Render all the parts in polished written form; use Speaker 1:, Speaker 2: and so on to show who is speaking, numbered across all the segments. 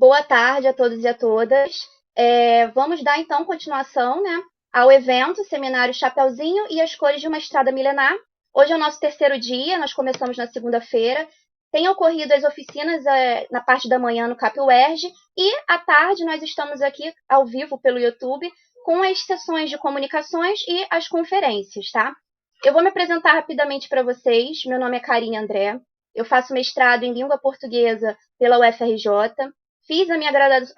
Speaker 1: Boa tarde a todos e a todas. Vamos dar então continuação, né, ao evento Seminário Chapeuzinho e as Cores de uma Estrada Milenar. Hoje é o nosso terceiro dia, nós começamos na segunda-feira. Tem ocorrido as oficinas na parte da manhã no CapUERJ e à tarde nós estamos aqui ao vivo pelo YouTube com as sessões de comunicações e as conferências, tá? Eu vou me apresentar rapidamente para vocês. Meu nome é Karine André. Eu faço mestrado em língua portuguesa pela UFRJ. Fiz a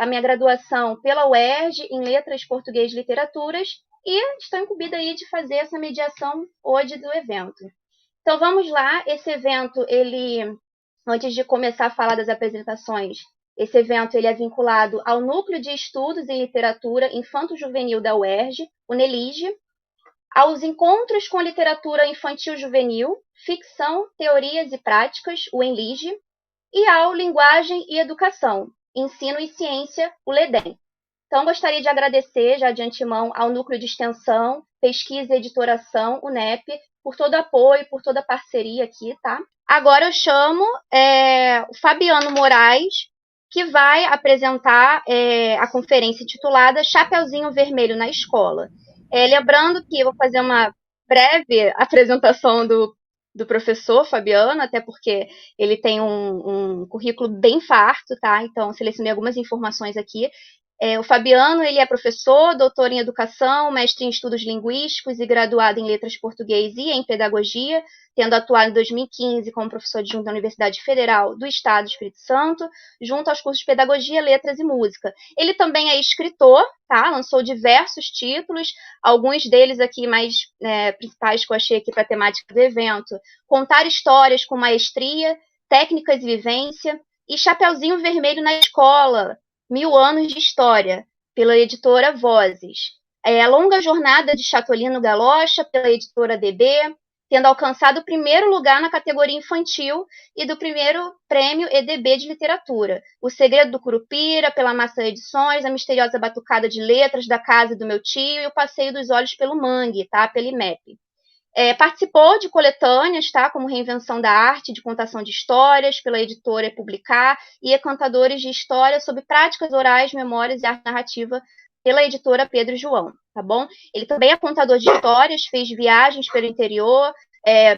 Speaker 1: minha graduação pela UERJ em Letras, Português e Literaturas e estou incumbida aí de fazer essa mediação hoje do evento. Então vamos lá, esse evento, antes de começar a falar das apresentações, esse evento ele é vinculado ao Núcleo de Estudos em Literatura Infanto-Juvenil da UERJ, o NELIGE, aos Encontros com Literatura Infantil-Juvenil, Ficção, Teorias e Práticas, o ENLIGE, e ao Linguagem e Educação, Ensino e Ciência, o LEDEM. Então, gostaria de agradecer já de antemão ao Núcleo de Extensão, Pesquisa e Editoração, o NEP, por todo o apoio, por toda a parceria aqui, tá? Agora eu chamo o Fabiano Moraes, que vai apresentar a conferência intitulada Chapeuzinho Vermelho na Escola. Lembrando que eu vou fazer uma breve apresentação do professor Fabiano, até porque ele tem um currículo bem farto, tá? Então, selecionei algumas informações aqui. O Fabiano, ele é professor, doutor em educação, mestre em estudos linguísticos e graduado em letras português e em pedagogia, tendo atuado em 2015 como professor adjunto da Universidade Federal do Estado do Espírito Santo, junto aos cursos de pedagogia, letras e música. Ele também é escritor, tá? Lançou diversos títulos, alguns deles aqui mais principais que eu achei aqui para a temática do evento: Contar Histórias com Maestria, Técnicas e Vivência, e Chapeuzinho Vermelho na Escola, 1000 anos de história, pela editora Vozes. A longa jornada de Chatolino Galocha, pela editora DB, tendo alcançado o primeiro lugar na categoria infantil e do primeiro prêmio EDB de literatura. O Segredo do Curupira, pela Maçã Edições, A Misteriosa Batucada de Letras da Casa do Meu Tio e O Passeio dos Olhos pelo Mangue, tá? Pela IMEP. Participou de coletâneas, tá, como Reinvenção da Arte de Contação de Histórias, pela editora Publicar, e Cantadores de História sobre Práticas Orais, Memórias e Arte Narrativa, pela editora Pedro João, tá bom? Ele também é contador de histórias, fez viagens pelo interior,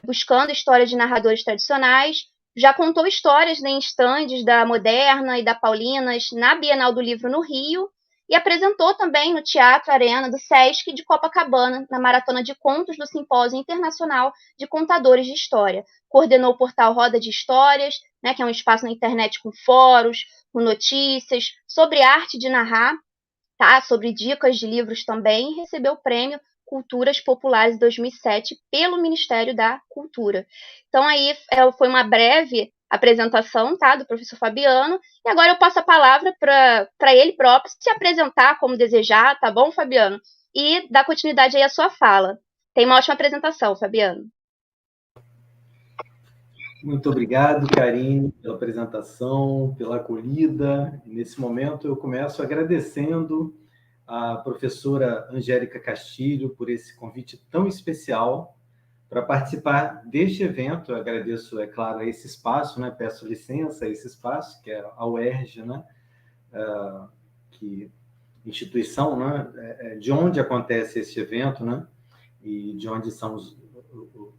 Speaker 1: buscando histórias de narradores tradicionais, já contou histórias em estandes da Moderna e da Paulinas na Bienal do Livro no Rio, e apresentou também no Teatro Arena do Sesc de Copacabana, na Maratona de Contos do Simpósio Internacional de Contadores de História. Coordenou o portal Roda de Histórias, né, que é um espaço na internet com fóruns, com notícias, sobre arte de narrar, tá, sobre dicas de livros também, e recebeu o prêmio Culturas Populares 2007 pelo Ministério da Cultura. Então, aí foi uma breve apresentação, tá, do professor Fabiano, e agora eu passo a palavra para ele próprio se apresentar como desejar, tá bom, Fabiano? E dar continuidade aí à sua fala. Tem uma ótima apresentação, Fabiano.
Speaker 2: Muito obrigado, Karine, pela apresentação, pela acolhida. Nesse momento, eu começo agradecendo a professora Angélica Castilho por esse convite tão especial para participar deste evento. Eu agradeço, é claro, a esse espaço, né? Peço licença a esse espaço, que é a UERJ, né? Que instituição, né? De onde acontece esse evento, né? E de onde são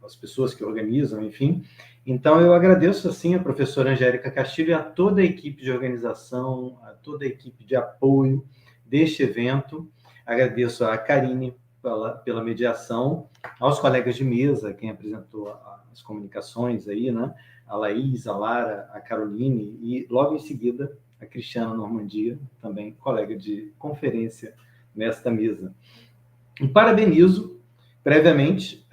Speaker 2: as pessoas que organizam, enfim. Então, eu agradeço, assim, a professora Angélica Castilho e a toda a equipe de organização, a toda a equipe de apoio deste evento. Agradeço a Karine pela mediação, aos colegas de mesa, quem apresentou as comunicações aí, né? A Laís, a Lara, a Caroline e, logo em seguida, a Cristiana Normandia, também colega de conferência nesta mesa. E parabenizo previamente,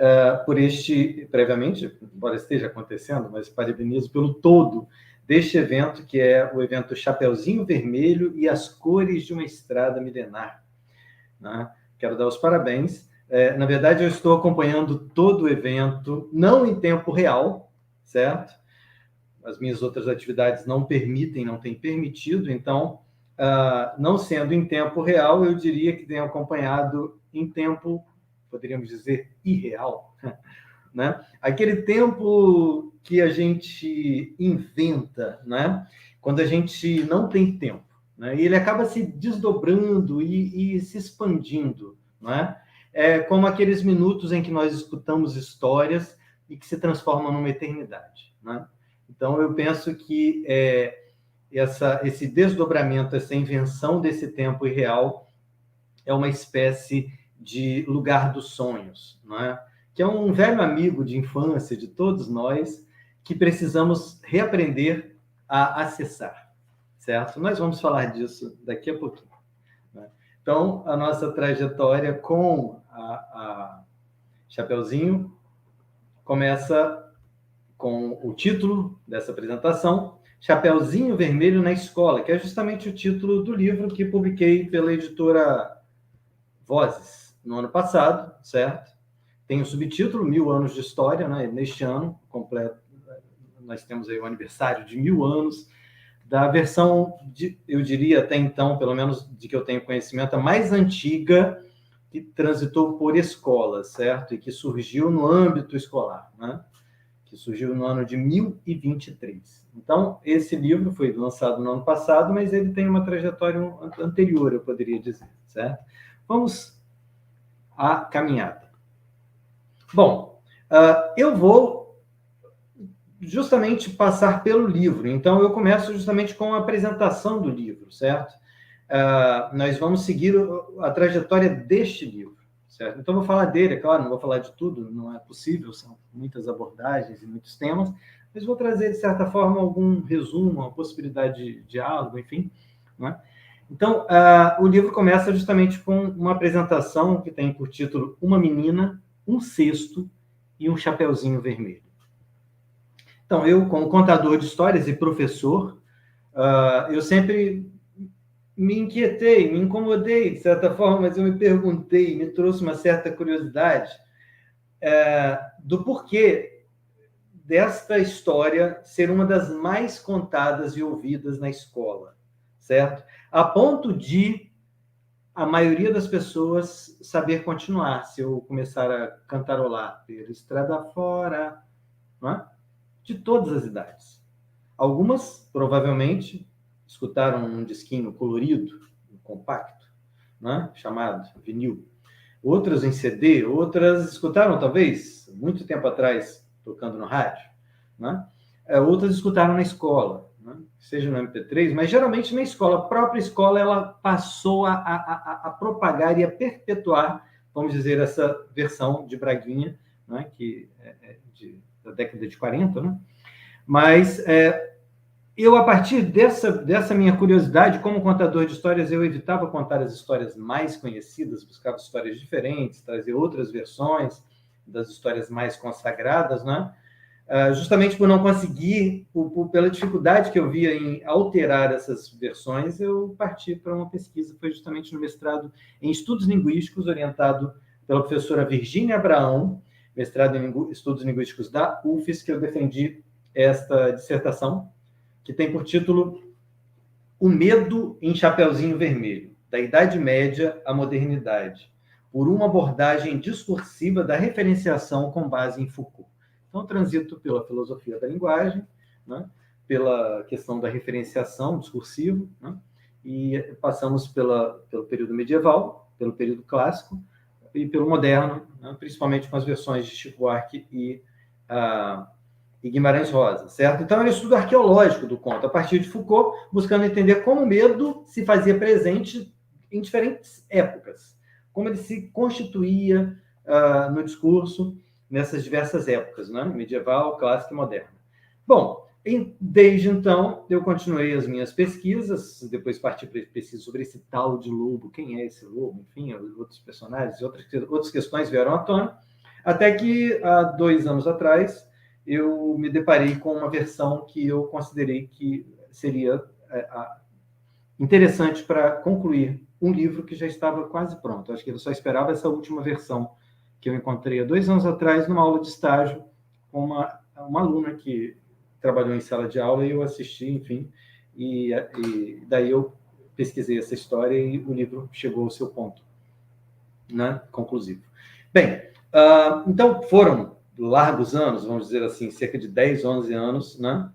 Speaker 2: embora esteja acontecendo, mas parabenizo pelo todo deste evento, que é o evento Chapeuzinho Vermelho e as Cores de uma Estrada Milenar, né? Quero dar os parabéns. Na verdade, eu estou acompanhando todo o evento, não em tempo real, certo? As minhas outras atividades não têm permitido, então, não sendo em tempo real, eu diria que tenho acompanhado em tempo, poderíamos dizer, irreal, né? Aquele tempo que a gente inventa, né? Quando a gente não tem tempo, né? E ele acaba se desdobrando e se expandindo, não é? É como aqueles minutos em que nós escutamos histórias e que se transformam numa eternidade, né? Então, eu penso que esse desdobramento, essa invenção desse tempo irreal é uma espécie de lugar dos sonhos, não é? Que é um velho amigo de infância de todos nós que precisamos reaprender a acessar, certo? Nós vamos falar disso daqui a pouquinho, né? Então, a nossa trajetória com a Chapeuzinho começa com o título dessa apresentação, Chapeuzinho Vermelho na Escola, que é justamente o título do livro que publiquei pela editora Vozes no ano passado, certo? Tem o subtítulo 1000 anos de história, né? Neste ano completo, nós temos aí o aniversário de 1000 anos da versão, eu diria até então, pelo menos de que eu tenho conhecimento, a mais antiga que transitou por escolas, certo? E que surgiu no âmbito escolar, né? Que surgiu no ano de 1023. Então, esse livro foi lançado no ano passado, mas ele tem uma trajetória anterior, eu poderia dizer, certo? Vamos à caminhada. Bom, eu vou justamente passar pelo livro. Então, eu começo justamente com a apresentação do livro, certo? Nós vamos seguir a trajetória deste livro, certo? Então, vou falar dele, é claro, não vou falar de tudo, não é possível, são muitas abordagens e muitos temas, mas vou trazer, de certa forma, algum resumo, uma possibilidade de diálogo, enfim, né? Então, o livro começa justamente com uma apresentação que tem por título Uma Menina, um Cesto e um Chapeuzinho Vermelho. Então, eu, como contador de histórias e professor, eu sempre me inquietei, me incomodei, de certa forma, mas eu me perguntei, me trouxe uma certa curiosidade do porquê desta história ser uma das mais contadas e ouvidas na escola, certo? A ponto de a maioria das pessoas saber continuar, se eu começar a cantarolar pela estrada fora, não é? De todas as idades. Algumas, provavelmente, escutaram um disquinho colorido, um compacto, né? Chamado vinil. Outras em CD, outras escutaram, talvez, muito tempo atrás, tocando no rádio, né? Outras escutaram na escola, né? Seja no MP3, mas geralmente na escola. A própria escola ela passou a propagar e a perpetuar, vamos dizer, essa versão de Braguinha, né? Que da década de 40, né? Mas eu, a partir dessa minha curiosidade, como contador de histórias, eu evitava contar as histórias mais conhecidas, buscava histórias diferentes, trazer outras versões das histórias mais consagradas, né? Justamente por não conseguir, pela dificuldade que eu via em alterar essas versões, eu parti para uma pesquisa, foi justamente no mestrado em Estudos Linguísticos, orientado pela professora Virgínia Abraão, mestrado em Estudos Linguísticos da UFES, que eu defendi esta dissertação, que tem por título O Medo em Chapeuzinho Vermelho, da Idade Média à Modernidade, por uma abordagem discursiva da referenciação com base em Foucault. Então, transito pela filosofia da linguagem, né, pela questão da referenciação discursiva, né, e passamos pelo período medieval, pelo período clássico e pelo moderno, né, principalmente com as versões de Chico Buarque e Guimarães Rosa, certo? Então, era um estudo arqueológico do conto, a partir de Foucault, buscando entender como o medo se fazia presente em diferentes épocas, como ele se constituía no discurso nessas diversas épocas, né? Medieval, clássica e moderna. Bom, desde então, eu continuei as minhas pesquisas, depois parti para pesquisa sobre esse tal de lobo, quem é esse lobo, enfim, outros personagens, outras questões vieram à tona, até que, há 2 anos atrás, eu me deparei com uma versão que eu considerei que seria interessante para concluir um livro que já estava quase pronto. Acho que eu só esperava essa última versão que eu encontrei há 2 anos atrás numa aula de estágio com uma aluna que trabalhou em sala de aula e eu assisti, enfim, e daí eu pesquisei essa história e o livro chegou ao seu ponto, né, conclusivo. Bem, então foram largos anos, vamos dizer assim, cerca de 10, 11 anos, né,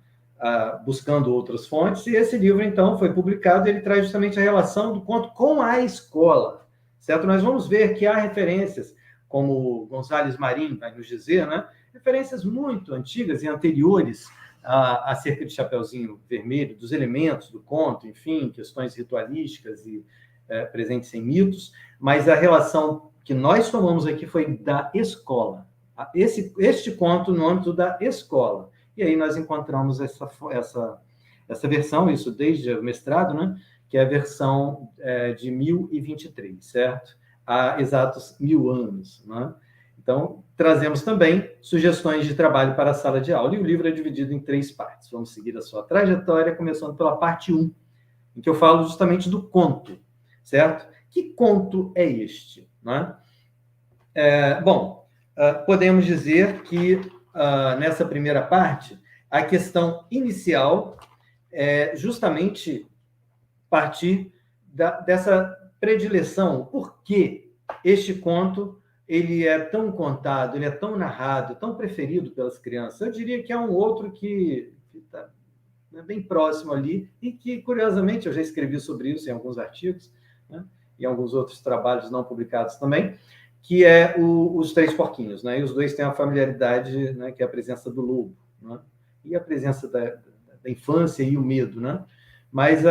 Speaker 2: buscando outras fontes, e esse livro, então, foi publicado, ele traz justamente a relação do conto com a escola, certo? Nós vamos ver que há referências, como González Marim vai nos dizer, né? Referências muito antigas e anteriores acerca de Chapeuzinho Vermelho, dos elementos do conto, enfim, questões ritualísticas e presentes em mitos, mas a relação que nós tomamos aqui foi da escola. Este conto no âmbito da escola. E aí nós encontramos essa versão, isso desde o mestrado, né? Que é a versão de 1023, certo? Há exatos 1000 anos, né? Então, trazemos também sugestões de trabalho para a sala de aula, e o livro é dividido em 3 partes. Vamos seguir a sua trajetória, começando pela parte 1, em que eu falo justamente do conto, certo? Que conto é este? Né? Podemos dizer que, nessa primeira parte, a questão inicial é justamente partir dessa predileção. Por que este conto ele é tão contado, ele é tão narrado, tão preferido pelas crianças? Eu diria que há um outro que está bem próximo ali, e que, curiosamente, eu já escrevi sobre isso em alguns artigos, né? E alguns outros trabalhos não publicados também, que é os Três Porquinhos, né? E os dois têm uma familiaridade, né? Que é a presença do lobo, né? E a presença da infância e o medo, né? Mas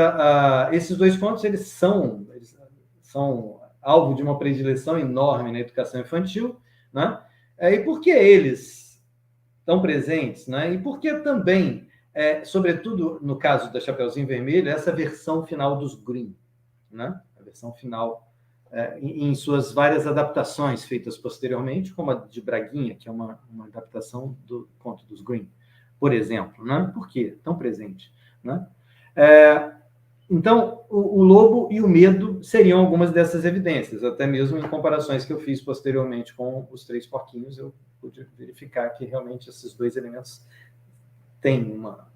Speaker 2: esses 2 contos, eles são alvo de uma predileção enorme na educação infantil, né? E por que eles estão presentes, né? E por que também, sobretudo no caso da Chapeuzinho Vermelho, essa versão final dos Grimm, né? A versão final em suas várias adaptações feitas posteriormente, como a de Braguinha, que é uma adaptação do conto dos Grimm, por exemplo, né? Por que tão presente, né? Então, o lobo e o medo seriam algumas dessas evidências, até mesmo em comparações que eu fiz posteriormente com os Três Porquinhos, eu pude verificar que realmente esses 2 elementos têm uma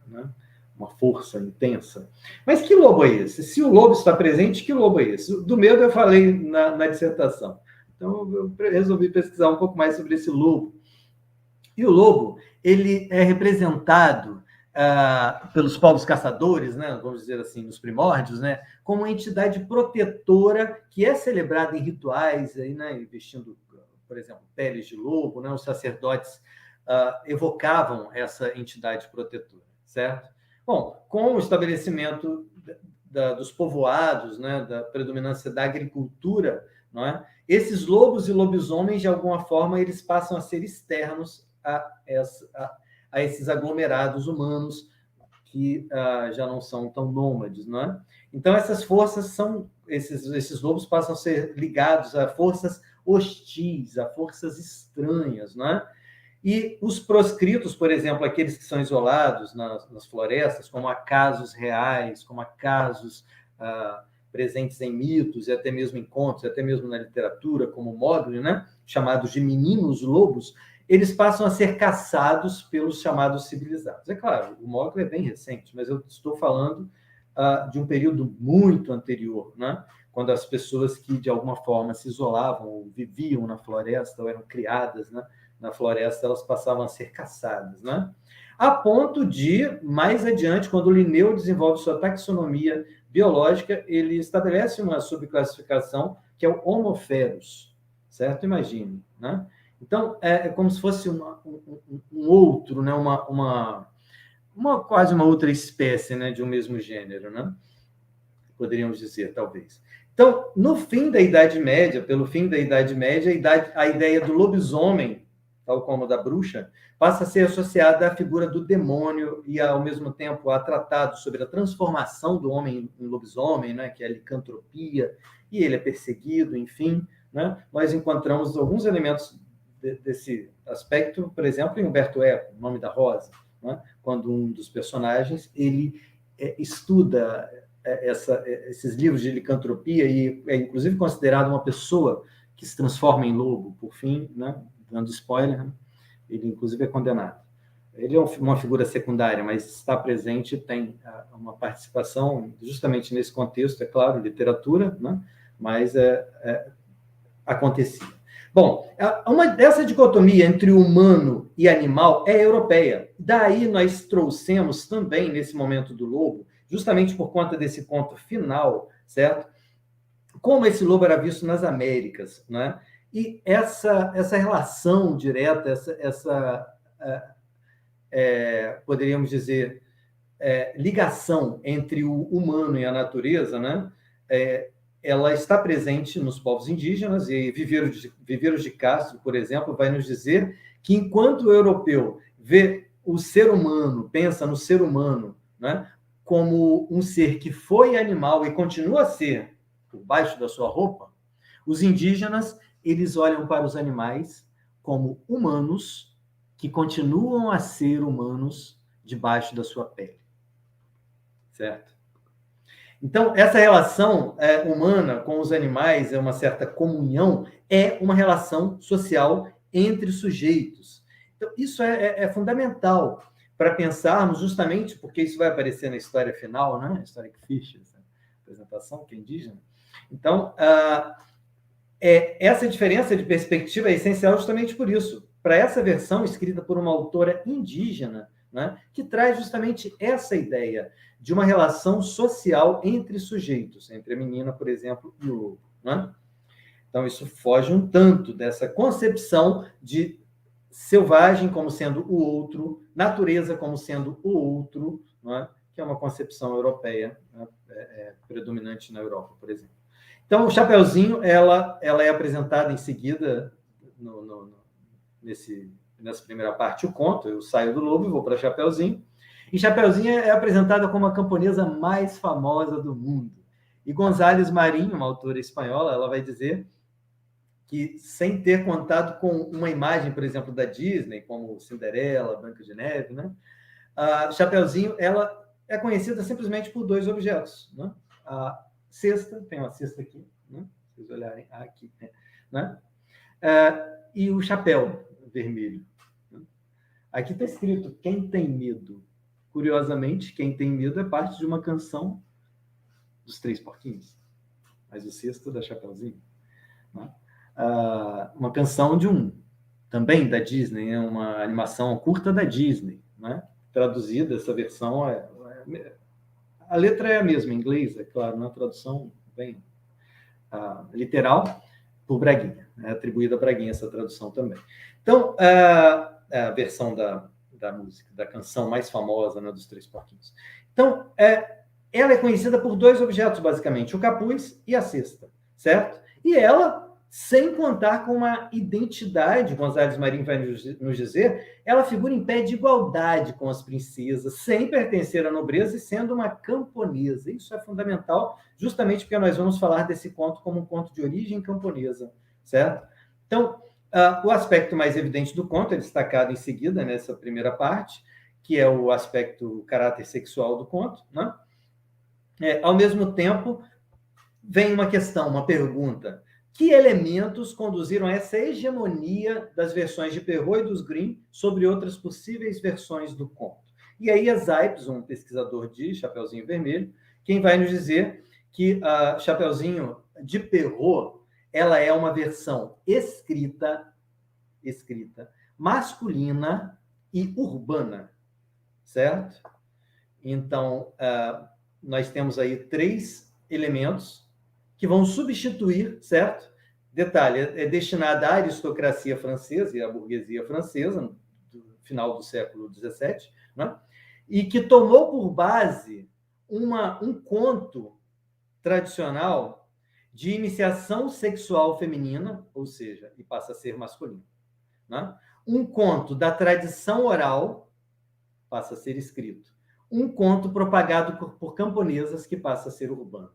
Speaker 2: força intensa. Mas que lobo é esse? Se o lobo está presente, que lobo é esse? Do medo eu falei na dissertação. Então, eu resolvi pesquisar um pouco mais sobre esse lobo. E o lobo, ele é representado pelos povos caçadores, né, vamos dizer assim, nos primórdios, né, como uma entidade protetora que é celebrada em rituais, aí, né, vestindo, por exemplo, peles de lobo, né, os sacerdotes evocavam essa entidade protetora, certo? Bom, com o estabelecimento dos povoados, né, da predominância da agricultura, não é? Esses lobos e lobisomens, de alguma forma, eles passam a ser externos a esses aglomerados humanos que já não são tão nômades, não é? Então, essas forças esses lobos passam a ser ligados a forças hostis, a forças estranhas, não é? E os proscritos, por exemplo, aqueles que são isolados nas florestas, como há casos reais, como há casos presentes em mitos e até mesmo em contos, e até mesmo na literatura, como Mowgli, né? Chamados de meninos lobos, eles passam a ser caçados pelos chamados civilizados. É claro, o Mowgli é bem recente, mas eu estou falando de um período muito anterior, né? Quando as pessoas que, de alguma forma, se isolavam ou viviam na floresta ou eram criadas, né, na floresta, elas passavam a ser caçadas, né? A ponto de, mais adiante, quando o Linneu desenvolve sua taxonomia biológica, ele estabelece uma subclassificação que é o Homoferus, certo? Imagine, né? Então, é como se fosse um outro, né? Quase uma outra espécie, né? De um mesmo gênero, né? Poderíamos dizer, talvez. Então, no fim da Idade Média, pelo fim da Idade Média, a ideia do lobisomem, tal como a da bruxa, passa a ser associada à figura do demônio e, ao mesmo tempo, a tratado sobre a transformação do homem em lobisomem, né? Que é a licantropia, e ele é perseguido, enfim, né? Nós encontramos alguns elementos desse aspecto, por exemplo, em Humberto Eco, O Nome da Rosa, né? Quando um dos personagens ele estuda esses livros de licantropia e é inclusive considerado uma pessoa que se transforma em lobo, por fim, né? Dando spoiler, né? Ele inclusive é condenado. Ele é uma figura secundária, mas está presente, tem uma participação justamente nesse contexto, é claro, literatura, né? Mas acontecia. Bom, essa dicotomia entre humano e animal é europeia. Daí nós trouxemos também, nesse momento do lobo, justamente por conta desse ponto final, certo? Como esse lobo era visto nas Américas, né? E essa relação direta, poderíamos dizer, ligação entre o humano e a natureza, né? Ela está presente nos povos indígenas, e Viveiros de Castro, por exemplo, vai nos dizer que enquanto o europeu vê o ser humano, pensa no ser humano, né, como um ser que foi animal e continua a ser por baixo da sua roupa, os indígenas, eles olham para os animais como humanos que continuam a ser humanos debaixo da sua pele. Certo? Então, essa relação humana com os animais, uma certa comunhão, é uma relação social entre sujeitos. Então, isso é fundamental para pensarmos, justamente porque isso vai aparecer na história final, né? A história que fiz, essa apresentação, que é indígena. Então, essa diferença de perspectiva é essencial justamente por isso. Para essa versão escrita por uma autora indígena, né, que traz justamente essa ideia de uma relação social entre sujeitos, entre a menina, por exemplo, e o lobo. Né? Então, isso foge um tanto dessa concepção de selvagem como sendo o outro, natureza como sendo o outro, né, que é uma concepção europeia, né, predominante na Europa, por exemplo. Então, o Chapeuzinho, ela é apresentada em seguida, nessa primeira parte, o conto. Eu saio do lobo e vou para Chapeuzinho. E Chapeuzinho é apresentada como a camponesa mais famosa do mundo. E González Marinho, uma autora espanhola, ela vai dizer que, sem ter contado com uma imagem, por exemplo, da Disney, como Cinderela, Branca de Neve, né? A Chapeuzinho, ela é conhecida simplesmente por 2 objetos. Né? A cesta, tem uma cesta aqui, né? Se vocês olharem aqui, né? E o chapéu vermelho. Aqui está escrito: quem tem medo. Curiosamente, quem tem medo é parte de uma canção dos 3 Porquinhos, mas o sexto da Chapeuzinho. Né? Uma canção também da Disney, né? Uma animação curta da Disney, né? Traduzida, essa versão, a letra é a mesma, em inglês, é claro, na tradução bem literal, por Braguinha, atribuída a Braguinha essa tradução também. Então, a versão da música, da canção mais famosa, né, dos 3 Porquinhos. Então, ela é conhecida por 2 objetos, basicamente, o capuz e a cesta, certo? E ela, sem contar com uma identidade, González Marinho vai nos dizer, ela figura em pé de igualdade com as princesas, sem pertencer à nobreza e sendo uma camponesa. Isso é fundamental, justamente porque nós vamos falar desse conto como um conto de origem camponesa, certo? Então, o aspecto mais evidente do conto é destacado em seguida, nessa primeira parte, que é o aspecto, o caráter sexual do conto. Né? Ao mesmo tempo, vem uma questão, uma pergunta. Que elementos conduziram a essa hegemonia das versões de Perrault e dos Grimm sobre outras possíveis versões do conto? E aí é Zipes, um pesquisador de Chapeuzinho Vermelho, quem vai nos dizer que Chapeuzinho de Perrault, ela é uma versão escrita, masculina e urbana, certo? Então, nós temos aí 3 elementos que vão substituir, certo? Detalhe, é destinada à aristocracia francesa e à burguesia francesa, no final do século XVII, né? E que tomou por base um conto tradicional de iniciação sexual feminina, ou seja, e passa a ser masculino. Né? Um conto da tradição oral, passa a ser escrito. Um conto propagado por camponesas, que passa a ser urbano.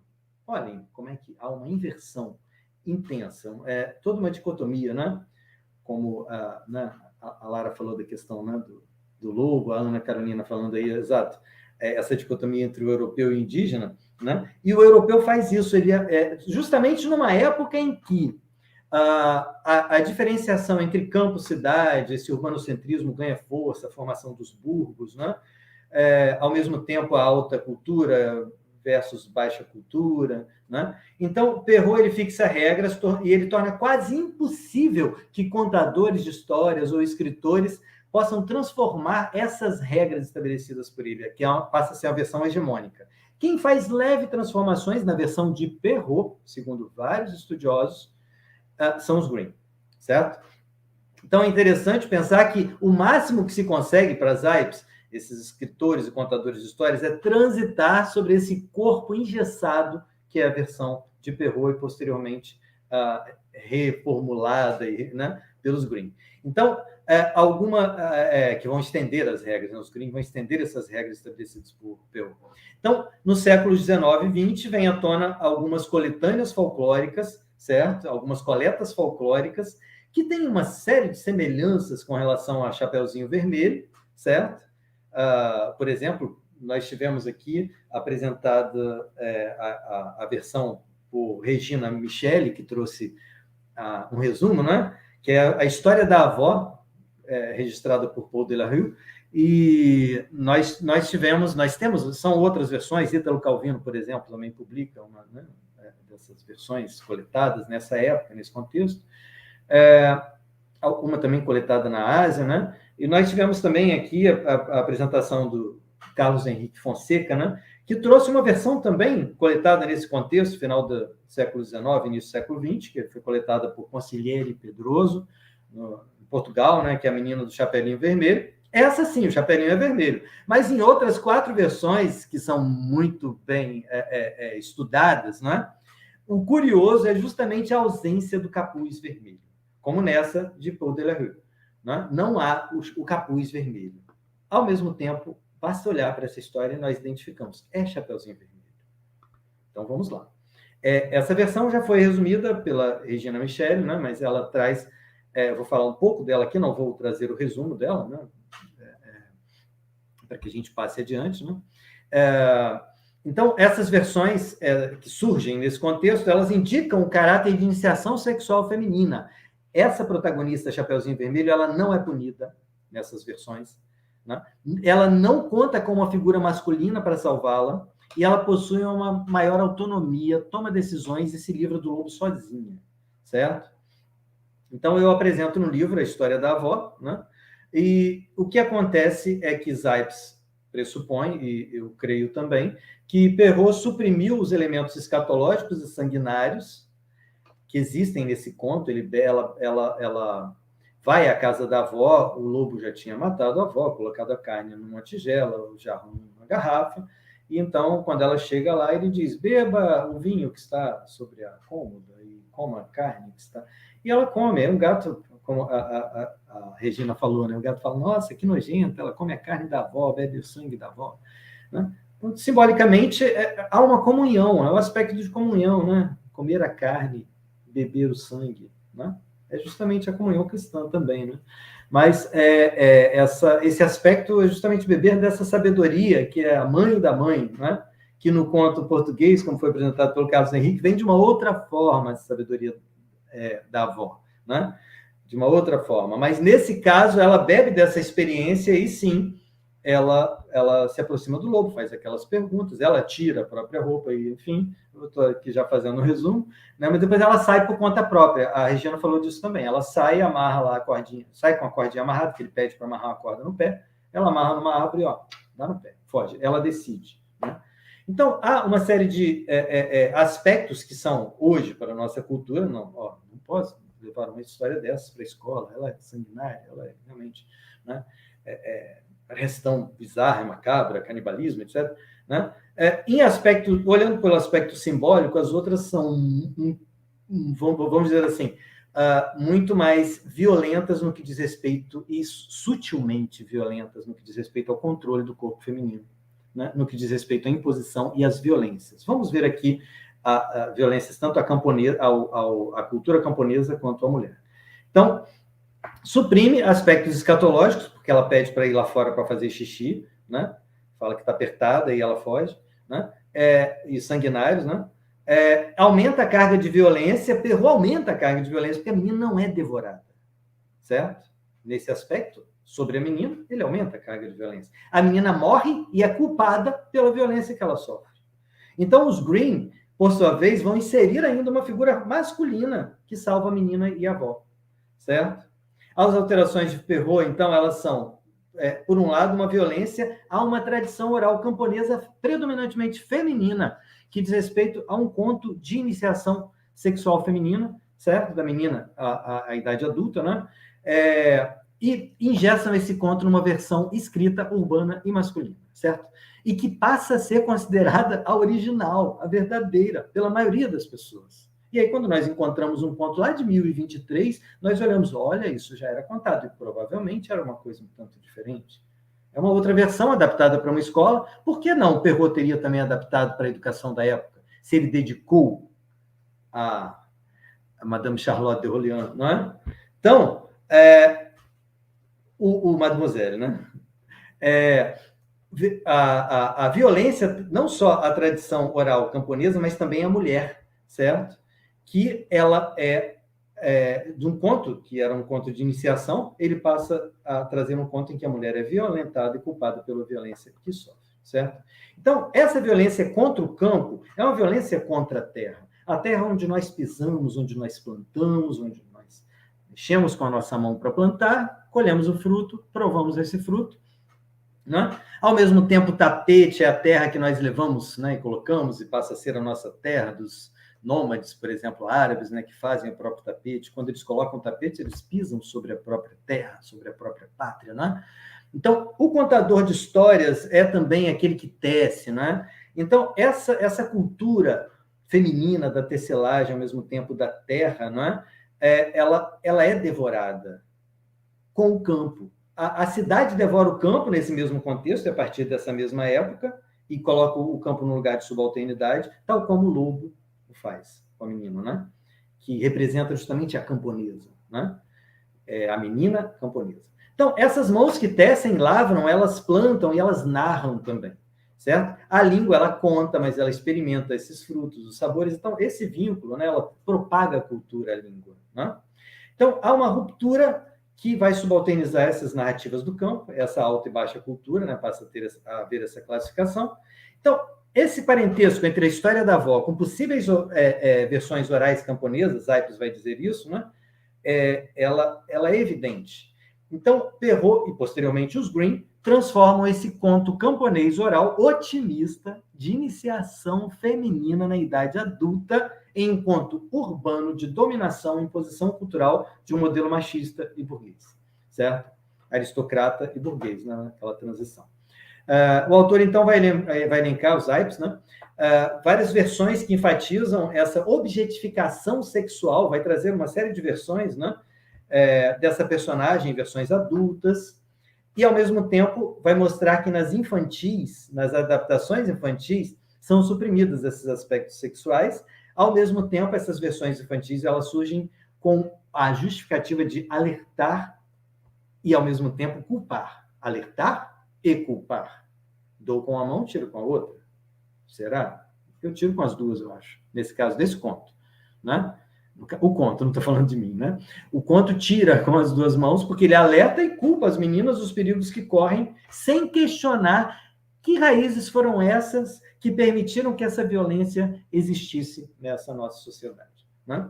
Speaker 2: Olhem como é que há uma inversão intensa, toda uma dicotomia, né? Como a Lara falou da questão, né, do lobo, a Ana Carolina falando aí, exato, essa dicotomia entre o europeu e o indígena, né? E o europeu faz isso, ele justamente numa época em que a diferenciação entre campo e cidade, esse urbanocentrismo ganha força, a formação dos burgos, né? Ao mesmo tempo a alta cultura versus baixa cultura, né? Então, Perrault ele fixa regras e ele torna quase impossível que contadores de histórias ou escritores possam transformar essas regras estabelecidas por ele, que passa a ser a versão hegemônica. Quem faz leve transformações na versão de Perrault, segundo vários estudiosos, são os Grimm, certo? Então, é interessante pensar que o máximo que se consegue para Zipes, esses escritores e contadores de histórias, é transitar sobre esse corpo engessado que é a versão de Perrault e, posteriormente, reformulada, né, pelos Grimm. Então, que vão estender as regras, né? Os Grimm vão estender essas regras estabelecidas por Perrault. Então, no século XIX e XX, vem à tona algumas coletâneas folclóricas, certo? Algumas coletas folclóricas, que têm uma série de semelhanças com relação a Chapeuzinho Vermelho, certo? Por exemplo, nós tivemos aqui apresentada a versão por Regina Micheli, que trouxe um resumo, né? Que é a história da avó, registrada por Paul Delarue, e nós temos, são outras versões, Ítalo Calvino, por exemplo, também publica uma, né, dessas versões coletadas nessa época, nesse contexto, uma também coletada na Ásia, né? E nós tivemos também aqui a apresentação do Carlos Henrique Fonseca, né? Que trouxe uma versão também coletada nesse contexto, final do século XIX, início do século XX, que foi coletada por Consigliere Pedroso, em Portugal, né? Que é a menina do Chapelinho Vermelho. Essa sim, o Chapelinho é vermelho. Mas em outras 4 versões, que são muito bem estudadas, né? O curioso é justamente a ausência do capuz vermelho, como nessa de Paul Delarue, né? Não há o capuz vermelho. Ao mesmo tempo, basta olhar para essa história e nós identificamos. É Chapeuzinho Vermelho. Então, vamos lá. Essa versão já foi resumida pela Regina Micheli, né? Mas ela traz... vou falar um pouco dela aqui, não vou trazer o resumo dela, né? Para que a gente passe adiante, né? Então, essas versões que surgem nesse contexto, elas indicam o caráter de iniciação sexual feminina. Essa protagonista, Chapeuzinho Vermelho, ela não é punida nessas versões, né? Ela não conta com uma figura masculina para salvá-la, e ela possui uma maior autonomia, toma decisões e se livra do lobo sozinha, certo? Então, eu apresento no livro a história da avó, né? E o que acontece é que Zipes pressupõe, e eu creio também, que Perrault suprimiu os elementos escatológicos e sanguinários que existem nesse conto. Ela vai à casa da avó, o lobo já tinha matado a avó, colocado a carne numa tigela, o jarro numa garrafa, e então, quando ela chega lá, ele diz: beba o vinho que está sobre a cômoda e coma a carne que está... E ela come, é um gato, como a Regina falou, né? O gato fala: nossa, que nojento, ela come a carne da avó, bebe o sangue da avó, né? Então, simbolicamente, há uma comunhão, é um aspecto de comunhão, né? Comer a carne, beber o sangue, né? É justamente a comunhão cristã também, né? Mas esse aspecto é justamente beber dessa sabedoria, que é a mãe da mãe, né? Que no conto português, como foi apresentado pelo Carlos Henrique, vem de uma outra forma, essa sabedoria da avó, né? De uma outra forma. Mas, nesse caso, ela bebe dessa experiência e, sim, ela se aproxima do lobo, faz aquelas perguntas, ela tira a própria roupa, e, enfim, eu estou aqui já fazendo um resumo, né? Mas depois ela sai por conta própria. A Regina falou disso também. Ela sai e amarra lá a cordinha, sai com a cordinha amarrada, que ele pede para amarrar a corda no pé, ela amarra numa árvore, ó, dá no pé, foge. Ela decide, né? Então, há uma série de aspectos que são, hoje, para a nossa cultura, não posso levar uma história dessas para a escola, ela é sanguinária, ela é realmente, né, parece tão bizarra, macabra, canibalismo, etc., né? Em aspecto, olhando pelo aspecto simbólico, as outras são, vamos dizer assim, muito mais violentas no que diz respeito, e sutilmente violentas no que diz respeito ao controle do corpo feminino, né? No que diz respeito à imposição e às violências. Vamos ver aqui a violências tanto à cultura camponesa quanto à mulher. Então, suprime aspectos escatológicos, porque ela pede para ir lá fora para fazer xixi, né? Fala que está apertada e ela foge, né? E sanguinários, né? Aumenta a carga de violência, Perrault aumenta a carga de violência, porque a menina não é devorada, certo? Nesse aspecto, sobre a menina, ele aumenta a carga de violência. A menina morre e é culpada pela violência que ela sofre. Então, os Green, por sua vez, vão inserir ainda uma figura masculina que salva a menina e a avó, certo? As alterações de Perrault, então, elas são, por um lado, uma violência a uma tradição oral camponesa predominantemente feminina, que diz respeito a um conto de iniciação sexual feminina, certo? Da menina à idade adulta, né? E ingessam esse conto numa versão escrita, urbana e masculina, certo? E que passa a ser considerada a original, a verdadeira, pela maioria das pessoas. E aí, quando nós encontramos um conto lá de 1023, nós olhamos, olha, isso já era contado, e provavelmente era uma coisa um tanto diferente. É uma outra versão adaptada para uma escola. Por que não o Perrault teria também adaptado para a educação da época, se ele dedicou a Madame Charlotte de Orléans, não é? Então, o Mademoiselle, né? A violência, não só a tradição oral camponesa, mas também a mulher, certo? Que ela de um conto, que era um conto de iniciação, ele passa a trazer um conto em que a mulher é violentada e culpada pela violência que sofre, certo? Então, essa violência contra o campo é uma violência contra a terra onde nós pisamos, onde nós plantamos, onde nós mexemos com a nossa mão para plantar, colhemos o fruto, provamos esse fruto, né? Ao mesmo tempo, o tapete é a terra que nós levamos, né, e colocamos, e passa a ser a nossa terra dos nômades, por exemplo, árabes, né, que fazem o próprio tapete. Quando eles colocam o tapete, eles pisam sobre a própria terra, sobre a própria pátria, né? Então, o contador de histórias é também aquele que tece, né? Então, essa cultura feminina da tecelagem, ao mesmo tempo da terra, né? Ela é devorada com o campo. A cidade devora o campo nesse mesmo contexto, a partir dessa mesma época, e coloca o campo no lugar de subalternidade, tal como o lobo faz com a menina, né? Que representa justamente a camponesa, né? A menina camponesa. Então, essas mãos que tecem, lavram, elas plantam e elas narram também, certo? A língua, ela conta, mas ela experimenta esses frutos, os sabores. Então, esse vínculo, né, ela propaga a cultura, a língua, né? Então, há uma ruptura que vai subalternizar essas narrativas do campo, essa alta e baixa cultura, né, passa a haver essa classificação. Então, esse parentesco entre a história da avó com possíveis versões orais camponesas, Zipes vai dizer isso, né, ela é evidente. Então, Perrault e, posteriormente, os Green transformam esse conto camponês oral otimista de iniciação feminina na idade adulta em um conto urbano de dominação e imposição cultural de um modelo machista e burguês, certo? Aristocrata e burguês, né? Naquela transição. O autor, então, vai elencar, os Zipes, né? Várias versões que enfatizam essa objetificação sexual, vai trazer uma série de versões, né? Dessa personagem, versões adultas, e, ao mesmo tempo, vai mostrar que nas adaptações infantis, são suprimidos esses aspectos sexuais. Ao mesmo tempo, essas versões infantis, elas surgem com a justificativa de alertar e, ao mesmo tempo, culpar. Alertar e culpar. Dou com uma mão, tiro com a outra. Será? Eu tiro com as duas, eu acho. Nesse caso, desse conto, né? O conto, não estou falando de mim, né? O conto tira com as duas mãos porque ele alerta e culpa as meninas dos perigos que correm, sem questionar que raízes foram essas que permitiram que essa violência existisse nessa nossa sociedade, né?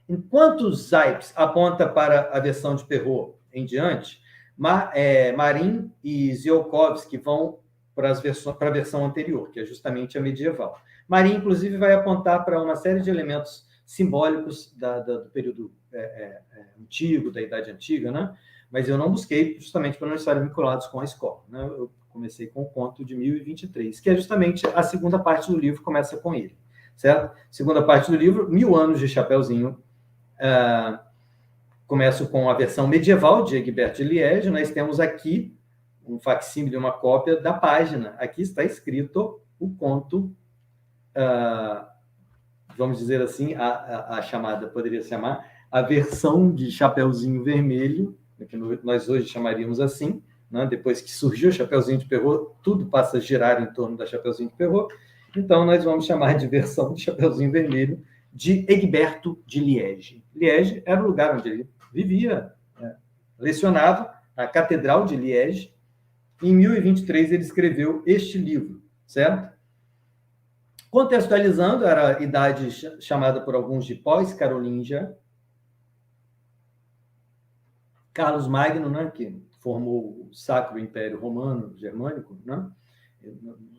Speaker 2: Enquanto Zipes aponta para a versão de Perrault em diante, Marin e Ziolkowski vão para a versão anterior, que é justamente a medieval. Marin, inclusive, vai apontar para uma série de elementos simbólicos do período antigo, da Idade Antiga, né? Mas eu não busquei justamente para não estarem vinculados com a escola, né? Eu comecei com o conto de 1023, que é justamente a segunda parte do livro, começa com ele, certo? Segunda parte do livro, 1000 anos de Chapeuzinho. Começo com a versão medieval de Egbert de Liege. Nós temos aqui um facsímile, uma cópia da página. Aqui está escrito o conto, vamos dizer assim, a chamada, poderia se chamar, a versão de Chapeuzinho Vermelho, que nós hoje chamaríamos assim, né? Depois que surgiu o Chapeuzinho de Perrault, tudo passa a girar em torno da Chapeuzinho de Perrault, então nós vamos chamar de versão de Chapeuzinho Vermelho de Egberto de Liege. Liege era o lugar onde ele vivia, lecionava, a Catedral de Liege. Em 1023 ele escreveu este livro, certo? Contextualizando, era a idade chamada por alguns de pós-carolíngia. Carlos Magno, né, que formou o Sacro Império Romano Germânico, né,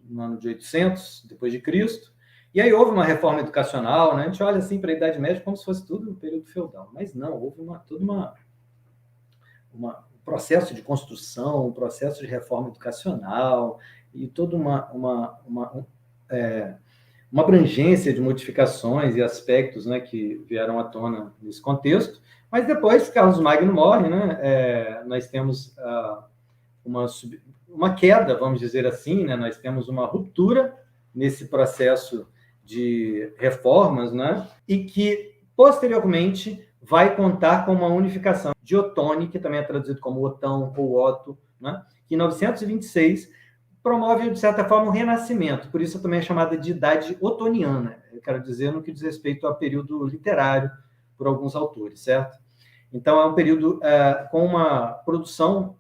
Speaker 2: no ano de 800 depois de Cristo. E aí houve uma reforma educacional, né? A gente olha assim para a Idade Média como se fosse tudo no período feudal, mas não, houve um processo de construção, um processo de reforma educacional e toda uma abrangência de modificações e aspectos, né, que vieram à tona nesse contexto. Mas depois Carlos Magno morre, né? Nós temos uma queda, vamos dizer assim, né? Nós temos uma ruptura nesse processo de reformas, né? E que, posteriormente, vai contar com uma unificação de Otone, que também é traduzido como Otão ou Otto, né? Que em 926 promove, de certa forma, um renascimento. Por isso também é chamada de Idade Otoniana. Eu quero dizer no que diz respeito ao período literário, por alguns autores, certo? Então, é um período com uma produção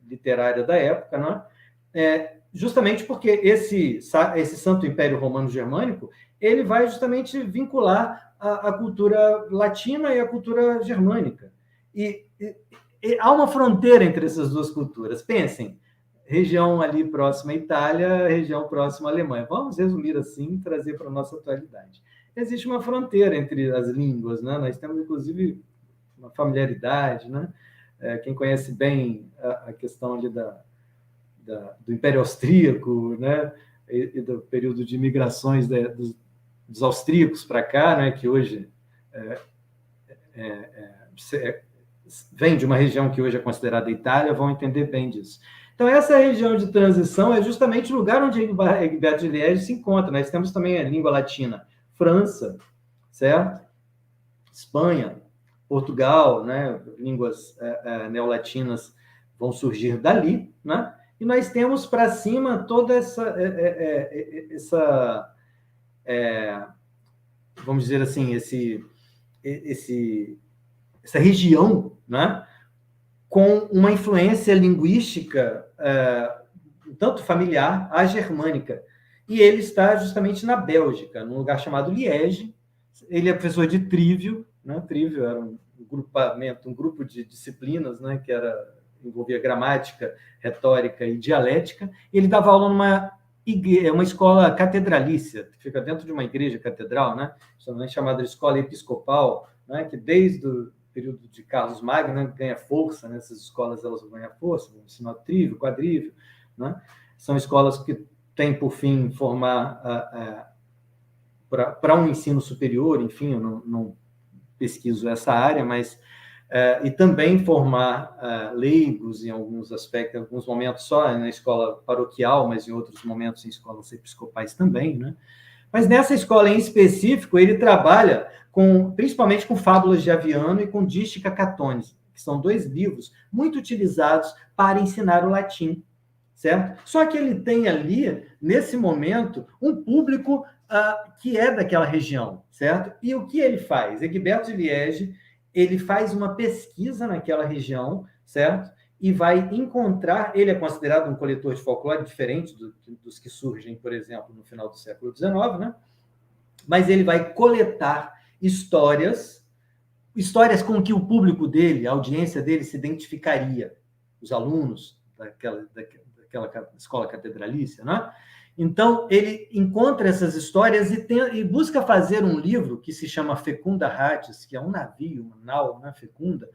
Speaker 2: literária da época, né? Justamente porque esse Santo Império Romano Germânico ele vai justamente vincular a cultura latina e a cultura germânica. E há uma fronteira entre essas duas culturas. Pensem, região ali próxima à Itália, região próxima à Alemanha. Vamos resumir assim, trazer para a nossa atualidade. Existe uma fronteira entre as línguas, né? Nós temos, inclusive, uma familiaridade, né? Quem conhece bem a questão ali do Império Austríaco, né? E do período de migrações dos austríacos para cá, né? Que hoje vem de uma região que hoje é considerada Itália, vão entender bem disso. Então, essa região de transição é justamente o lugar onde Egberto de Liege se encontra. Nós temos também a língua latina, França, certo? Espanha, Portugal, né? Línguas neolatinas vão surgir dali, né? E nós temos para cima toda essa vamos dizer assim, essa região, né? Com uma influência linguística tanto familiar, a germânica. E ele está justamente na Bélgica, num lugar chamado Liege. Ele é professor de trívio, né? Trívio era um grupo de disciplinas, né? Que envolvia gramática, retórica e dialética. Ele dava aula numa uma escola catedralícia, que fica dentro de uma igreja catedral, né? Chamada de escola episcopal, né? Que desde o período de Carlos Magno, né, ganha força, né? Essas escolas elas vão ganhar força, vão ensinar trívio, quadrívio, né? São escolas que têm por fim formar para um ensino superior, enfim, eu não pesquiso essa área, mas e também formar leigos em alguns aspectos, em alguns momentos só na escola paroquial, mas em outros momentos em escolas episcopais também, né? Mas nessa escola em específico, ele trabalha principalmente com Fábulas de Aviano e com Dística Catonis, que são 2 livros muito utilizados para ensinar o latim, certo? Só que ele tem ali, nesse momento, um público que é daquela região, certo? E o que ele faz? Egberto de Liege, ele faz uma pesquisa naquela região, certo? E vai encontrar, ele é considerado um coletor de folclore diferente dos que surgem, por exemplo, no final do século XIX, né? Mas ele vai coletar histórias com que o público dele, a audiência dele se identificaria, os alunos daquela escola catedralícia, né? Então, ele encontra essas histórias e busca fazer um livro que se chama Fecunda Ratis, que é um navio, uma nau, né, fecunda,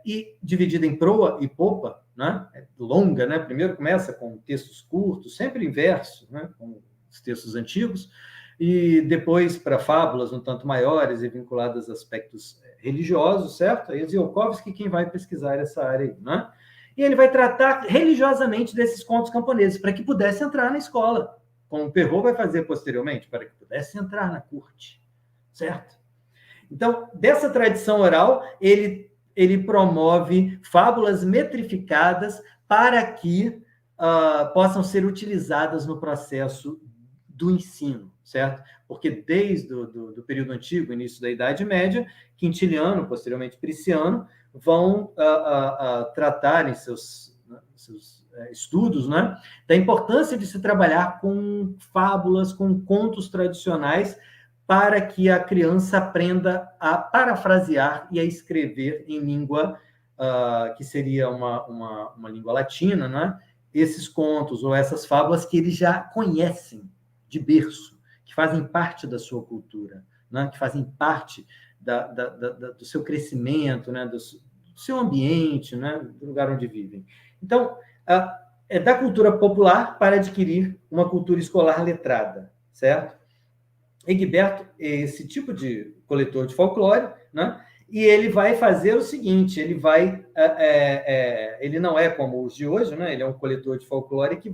Speaker 2: e dividida em proa e popa, né, longa, né? Primeiro começa com textos curtos, sempre em verso, né, com os textos antigos, e depois para fábulas um tanto maiores e vinculadas a aspectos religiosos, certo? E Ziolkowski, quem vai pesquisar essa área aí, né? E ele vai tratar religiosamente desses contos camponeses, para que pudesse entrar na escola, como o Perrault vai fazer posteriormente, para que pudesse entrar na corte, certo? Então, dessa tradição oral, ele promove fábulas metrificadas para que possam ser utilizadas no processo do ensino, certo? Porque desde o período antigo, início da Idade Média, Quintiliano, posteriormente Prisciano, vão tratar em seus estudos, né, da importância de se trabalhar com fábulas, com contos tradicionais, para que a criança aprenda a parafrasear e a escrever em língua que seria uma língua latina, né, esses contos ou essas fábulas que eles já conhecem de berço, que fazem parte da sua cultura, né, que fazem parte do seu crescimento, né, do seu ambiente, né, do lugar onde vivem. Então, é da cultura popular para adquirir uma cultura escolar letrada, certo? Egberto é esse tipo de coletor de folclore, né? E ele vai fazer o seguinte, ele não é como os de hoje, né? Ele é um coletor de folclore que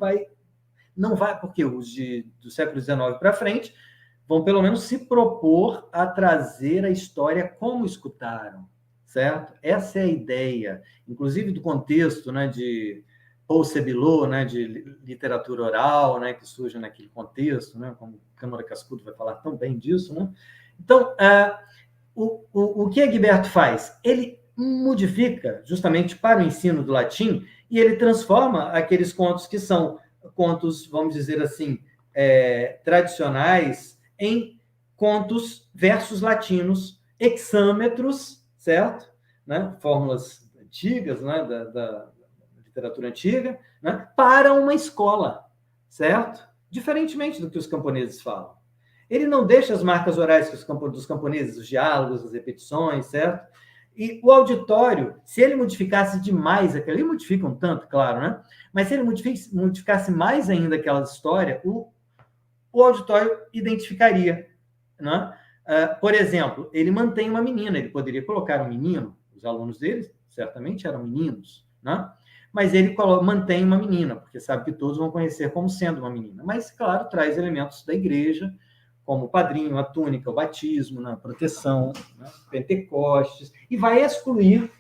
Speaker 2: não vai, porque os do século XIX para frente vão pelo menos se propor a trazer a história como escutaram, certo? Essa é a ideia, inclusive do contexto, né, de Paul Sébillot, né, de literatura oral, né, que surge naquele contexto, né, como Câmara Cascudo vai falar tão bem disso, né? Então, o que Egberto faz? Ele modifica justamente para o ensino do latim e ele transforma aqueles contos que são contos, vamos dizer assim, tradicionais, em contos, versos latinos, hexâmetros, certo? Né? Fórmulas antigas, né? da literatura antiga, né? Para uma escola, certo? Diferentemente do que os camponeses falam. Ele não deixa as marcas orais dos camponeses, os diálogos, as repetições, certo? E o auditório, se ele modificasse demais aquilo, ele modifica um tanto, claro, né? Mas se ele modificasse mais ainda aquela história, o auditório identificaria, né? Por exemplo, ele mantém uma menina, ele poderia colocar um menino, os alunos dele certamente eram meninos, né? Mas ele mantém uma menina, porque sabe que todos vão conhecer como sendo uma menina. Mas, claro, traz elementos da igreja, como o padrinho, a túnica, o batismo, né? A proteção, né? Pentecostes, e vai excluir,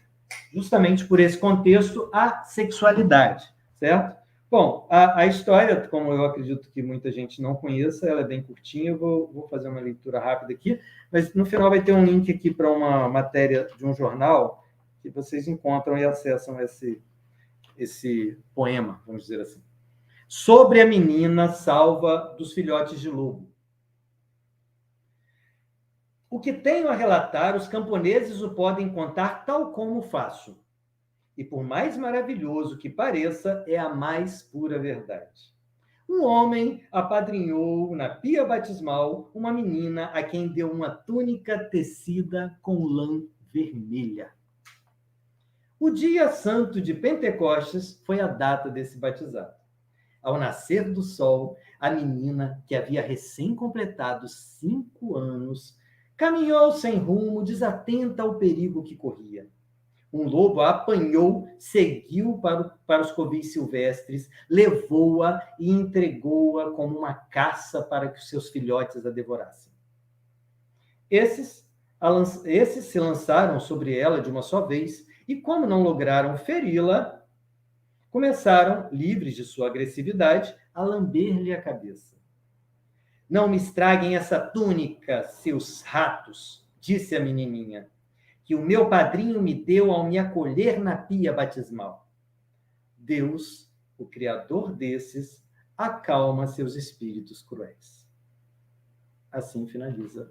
Speaker 2: justamente por esse contexto, a sexualidade, certo? Bom, a história, como eu acredito que muita gente não conheça, ela é bem curtinha, eu vou fazer uma leitura rápida aqui, mas no final vai ter um link aqui para uma matéria de um jornal que vocês encontram e acessam esse poema, vamos dizer assim. Sobre a menina salva dos filhotes de lobo. O que tenho a relatar, os camponeses o podem contar tal como faço. E por mais maravilhoso que pareça, é a mais pura verdade. Um homem apadrinhou na pia batismal uma menina a quem deu uma túnica tecida com lã vermelha. O dia santo de Pentecostes foi a data desse batizado. Ao nascer do sol, a menina, que havia recém-completado 5 anos, caminhou sem rumo, desatenta ao perigo que corria. Um lobo a apanhou, seguiu para os covis silvestres, levou-a e entregou-a como uma caça para que os seus filhotes a devorassem. Esses se lançaram sobre ela de uma só vez e, como não lograram feri-la, começaram, livres de sua agressividade, a lamber-lhe a cabeça. Não me estraguem essa túnica, seus ratos, disse a menininha, que o meu padrinho me deu ao me acolher na pia batismal. Deus, o criador desses, acalma seus espíritos cruéis. Assim finaliza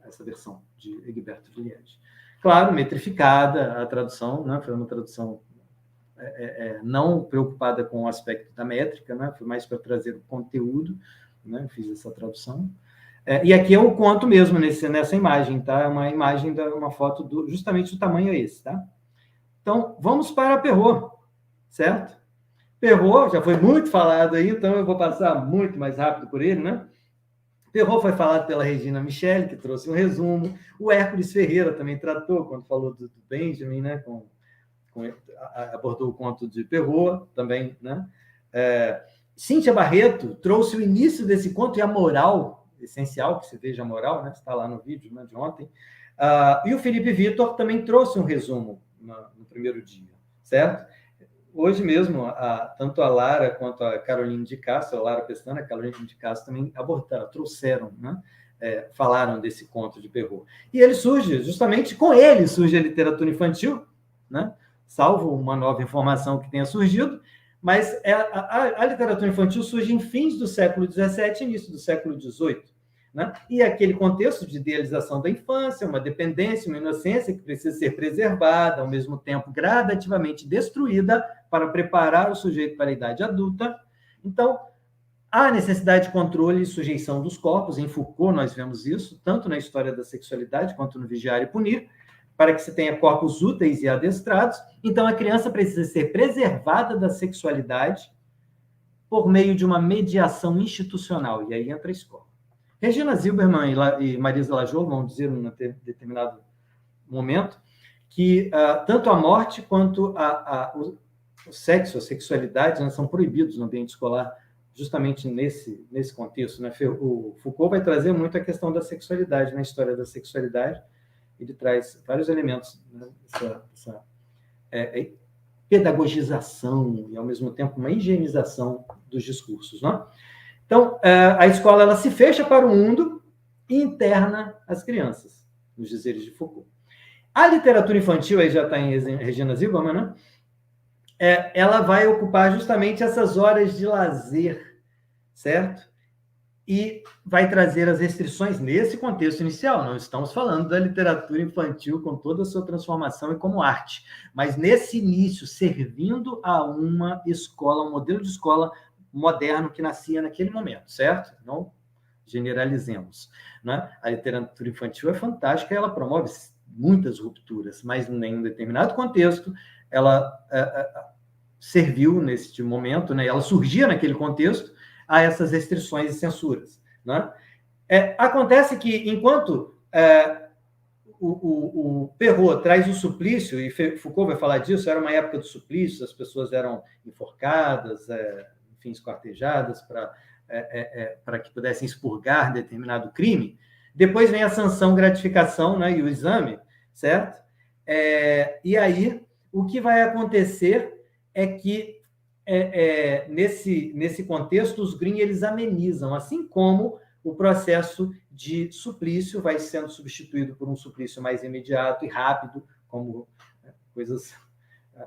Speaker 2: essa versão de Egberto de Liege. Claro, metrificada a tradução, né? Foi uma tradução não preocupada com o aspecto da métrica, né? Foi mais para trazer o conteúdo, né? Fiz essa tradução. E aqui é o conto mesmo nessa imagem, tá? É uma imagem, uma foto justamente do tamanho esse, tá? Então, vamos para Perrault, certo? Perrault já foi muito falado aí, então eu vou passar muito mais rápido por ele, né? Perrault foi falado pela Regina Michele, que trouxe um resumo. O Hércules Ferreira também tratou, quando falou do Benjamin, né? Abordou o conto de Perrault também, né? Cíntia Barreto trouxe o início desse conto e a moral essencial, que se veja a moral, né? Está lá no vídeo, né, de ontem. E o Felipe Vitor também trouxe um resumo no primeiro dia, certo? Hoje mesmo, tanto a Lara quanto a Caroline de Castro, a Lara Pestana, a Caroline de Castro também trouxeram, né? Falaram desse conto de Perrault. E ele surge, justamente com ele surge a literatura infantil, né? Salvo uma nova informação que tenha surgido, Mas a literatura infantil surge em fins do século XVII e início do século XVIII. Né? E aquele contexto de idealização da infância, uma dependência, uma inocência que precisa ser preservada, ao mesmo tempo gradativamente destruída para preparar o sujeito para a idade adulta. Então, há necessidade de controle e sujeição dos corpos. Em Foucault nós vemos isso, tanto na história da sexualidade quanto no Vigiar e Punir, para que se tenha corpos úteis e adestrados. Então, a criança precisa ser preservada da sexualidade por meio de uma mediação institucional. E aí entra a escola. Regina Zilberman e Marisa Lajoie vão dizer em um determinado momento que tanto a morte quanto o sexo, a sexualidade, né, são proibidos no ambiente escolar, justamente nesse contexto. Né? O Foucault vai trazer muito a questão da sexualidade, na história da sexualidade. Ele traz vários elementos, né, essa pedagogização e, ao mesmo tempo, uma higienização dos discursos. Né? Então, a escola ela se fecha para o mundo e interna as crianças, nos dizeres de Foucault. A literatura infantil, aí já está em Regina Zilberman, né? Ela vai ocupar justamente essas horas de lazer, certo? E vai trazer as restrições nesse contexto inicial. Não estamos falando da literatura infantil com toda a sua transformação e como arte, mas nesse início, servindo a uma escola, um modelo de escola moderno que nascia naquele momento, certo? Não generalizemos. Né? A literatura infantil é fantástica, ela promove muitas rupturas, mas em um determinado contexto, ela serviu neste momento, né? Ela surgia naquele contexto a essas restrições e censuras. Né? Acontece que, enquanto o Perrault traz o suplício, e Foucault vai falar disso, era uma época do suplício, as pessoas eram enforcadas, enfim, esquartejadas para que pudessem expurgar determinado crime. Depois vem a sanção, gratificação, né, e o exame, certo? E aí, o que vai acontecer é que nesse contexto, os Green eles amenizam, assim como o processo de suplício vai sendo substituído por um suplício mais imediato e rápido, como coisas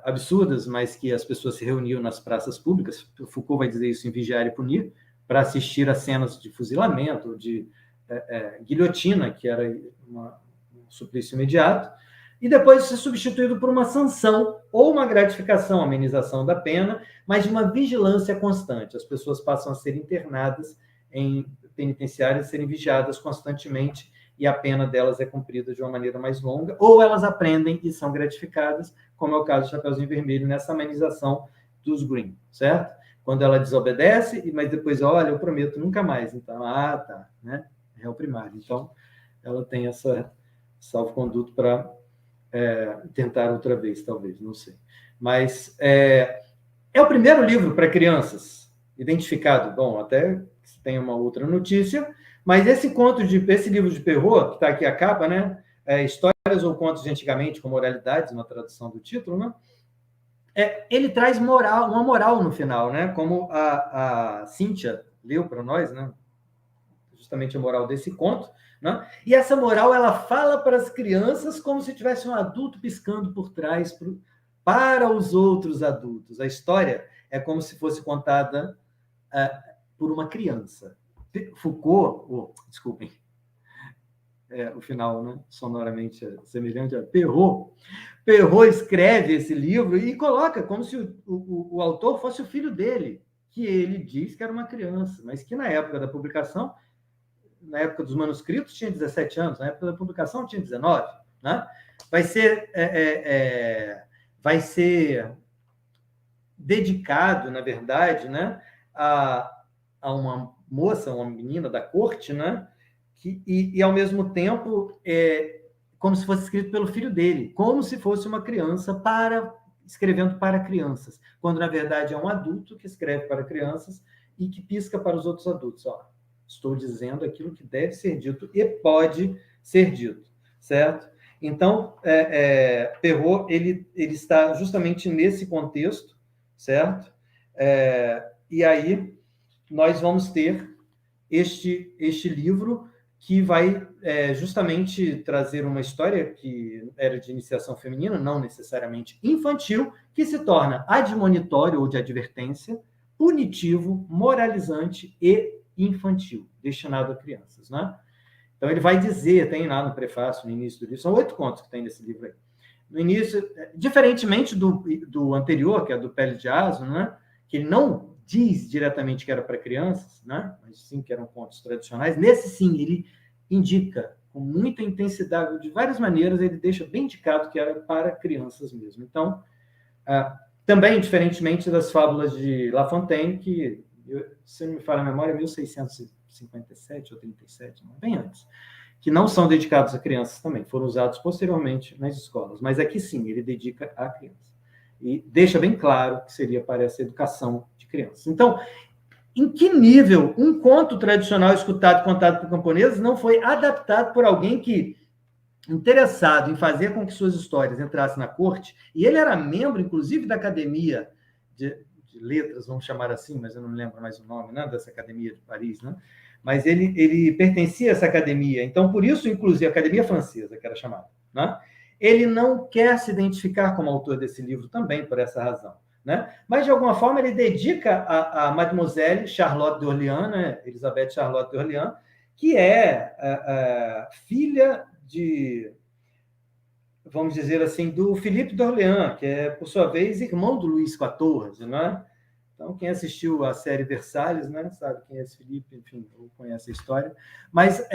Speaker 2: absurdas, mas que as pessoas se reuniam nas praças públicas. Foucault vai dizer isso em Vigiar e Punir, para assistir a cenas de fuzilamento, de guilhotina, que era um suplício imediato, e depois ser substituído por uma sanção ou uma gratificação, amenização da pena, mas de uma vigilância constante. As pessoas passam a ser internadas em penitenciárias, serem vigiadas constantemente, e a pena delas é cumprida de uma maneira mais longa, ou elas aprendem e são gratificadas, como é o caso do Chapeuzinho Vermelho, nessa amenização dos Green, certo? Quando ela desobedece, mas depois, olha, eu prometo nunca mais. Então, tá, né? Réu primário. Então, ela tem essa salvo-conduto para tentar outra vez, talvez, não sei. Mas é o primeiro livro para crianças identificado. Bom, até que tem uma outra notícia, mas esse livro de Perrault, que está aqui a capa, né? Histórias ou contos de antigamente com moralidades, uma tradução do título, né? Ele traz uma moral no final, né? Como a Cíntia leu para nós, né? Justamente a moral desse conto, né? E essa moral ela fala para as crianças como se tivesse um adulto piscando por trás para os outros adultos. A história é como se fosse contada por uma criança. Foucault, desculpem, o final, né, sonoramente semelhante a Perrault. Perrault escreve esse livro e coloca como se o autor fosse o filho dele, que ele diz que era uma criança, mas que na época da publicação, na época dos manuscritos, tinha 17 anos, na época da publicação tinha 19. Né? Vai ser dedicado, na verdade, né, a uma moça, uma menina da corte, né, e ao mesmo tempo, como se fosse escrito pelo filho dele, como se fosse uma criança escrevendo para crianças, quando, na verdade, é um adulto que escreve para crianças e que pisca para os outros adultos. Estou dizendo aquilo que deve ser dito e pode ser dito, certo? Então, Perrault, ele está justamente nesse contexto, certo? E aí, nós vamos ter este livro que vai justamente trazer uma história que era de iniciação feminina, não necessariamente infantil, que se torna admonitório ou de advertência, punitivo, moralizante e infantil, destinado a crianças, né? Então, ele vai dizer, tem lá no prefácio, no início do livro, são 8 contos que tem nesse livro aí. No início, diferentemente do anterior, que é do Pele de Asno, né? Que ele não diz diretamente que era para crianças, né? Mas sim que eram contos tradicionais. Nesse, sim, ele indica com muita intensidade, de várias maneiras, ele deixa bem indicado que era para crianças mesmo. Então, também, diferentemente das fábulas de La Fontaine, que, se não me falha a memória, 1657 ou 37, bem antes, que não são dedicados a crianças também, foram usados posteriormente nas escolas. Mas aqui, sim, ele dedica a criança. E deixa bem claro que seria para essa educação de crianças. Então, em que nível um conto tradicional escutado e contado por camponeses não foi adaptado por alguém que, interessado em fazer com que suas histórias entrassem na corte, e ele era membro, inclusive, da Academia de Letras, vamos chamar assim, mas eu não lembro mais o nome, né, dessa Academia de Paris, né? Mas ele pertencia a essa academia, então, por isso, inclusive, a Academia Francesa, que era chamada, né? Ele não quer se identificar como autor desse livro também, por essa razão, né? Mas, de alguma forma, ele dedica a Mademoiselle Charlotte d'Orléans, né? Elizabeth Charlotte d'Orléans, que é filha de, vamos dizer assim, do Filipe d'Orléans, que é, por sua vez, irmão do Luís XIV, né? Então, quem assistiu a série Versalhes, né, sabe quem é esse Filipe, enfim, ou conhece a história. Mas,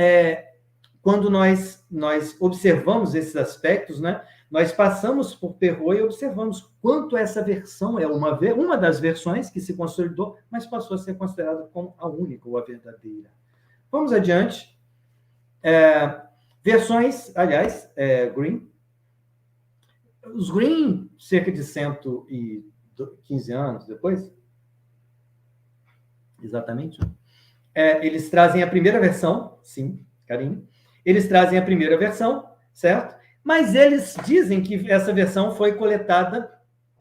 Speaker 2: quando nós observamos esses aspectos, né, nós passamos por Perrault e observamos quanto essa versão é uma das versões que se consolidou, mas passou a ser considerada como a única ou a verdadeira. Vamos adiante. Versões, aliás, Green. Os Green, cerca de 115 anos depois, exatamente, eles trazem a primeira versão, sim, carinho, eles trazem a primeira versão, certo? Mas eles dizem que essa versão foi coletada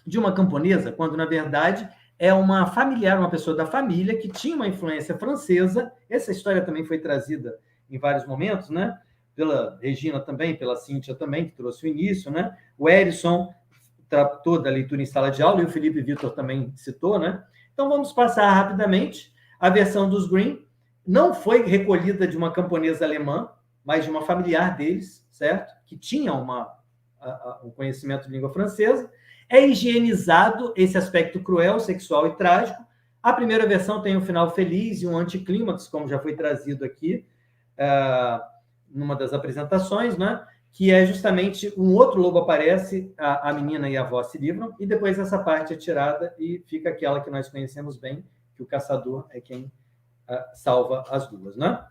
Speaker 2: de uma camponesa, quando, na verdade, é uma familiar, uma pessoa da família que tinha uma influência francesa. Essa história também foi trazida em vários momentos, né? Pela Regina também, pela Cíntia também, que trouxe o início, né? O Erisson tratou da leitura em sala de aula e o Felipe Vitor também citou, né? Então, vamos passar rapidamente. A versão dos Green não foi recolhida de uma camponesa alemã, mas de uma familiar deles, certo? Que tinha um conhecimento de língua francesa. É higienizado esse aspecto cruel, sexual e trágico. A primeira versão tem um final feliz e um anticlímax, como já foi trazido aqui numa das apresentações, né? Que é justamente um outro lobo aparece, a menina e a avó se livram, e depois essa parte é tirada e fica aquela que nós conhecemos bem, que o caçador é quem salva as duas, né?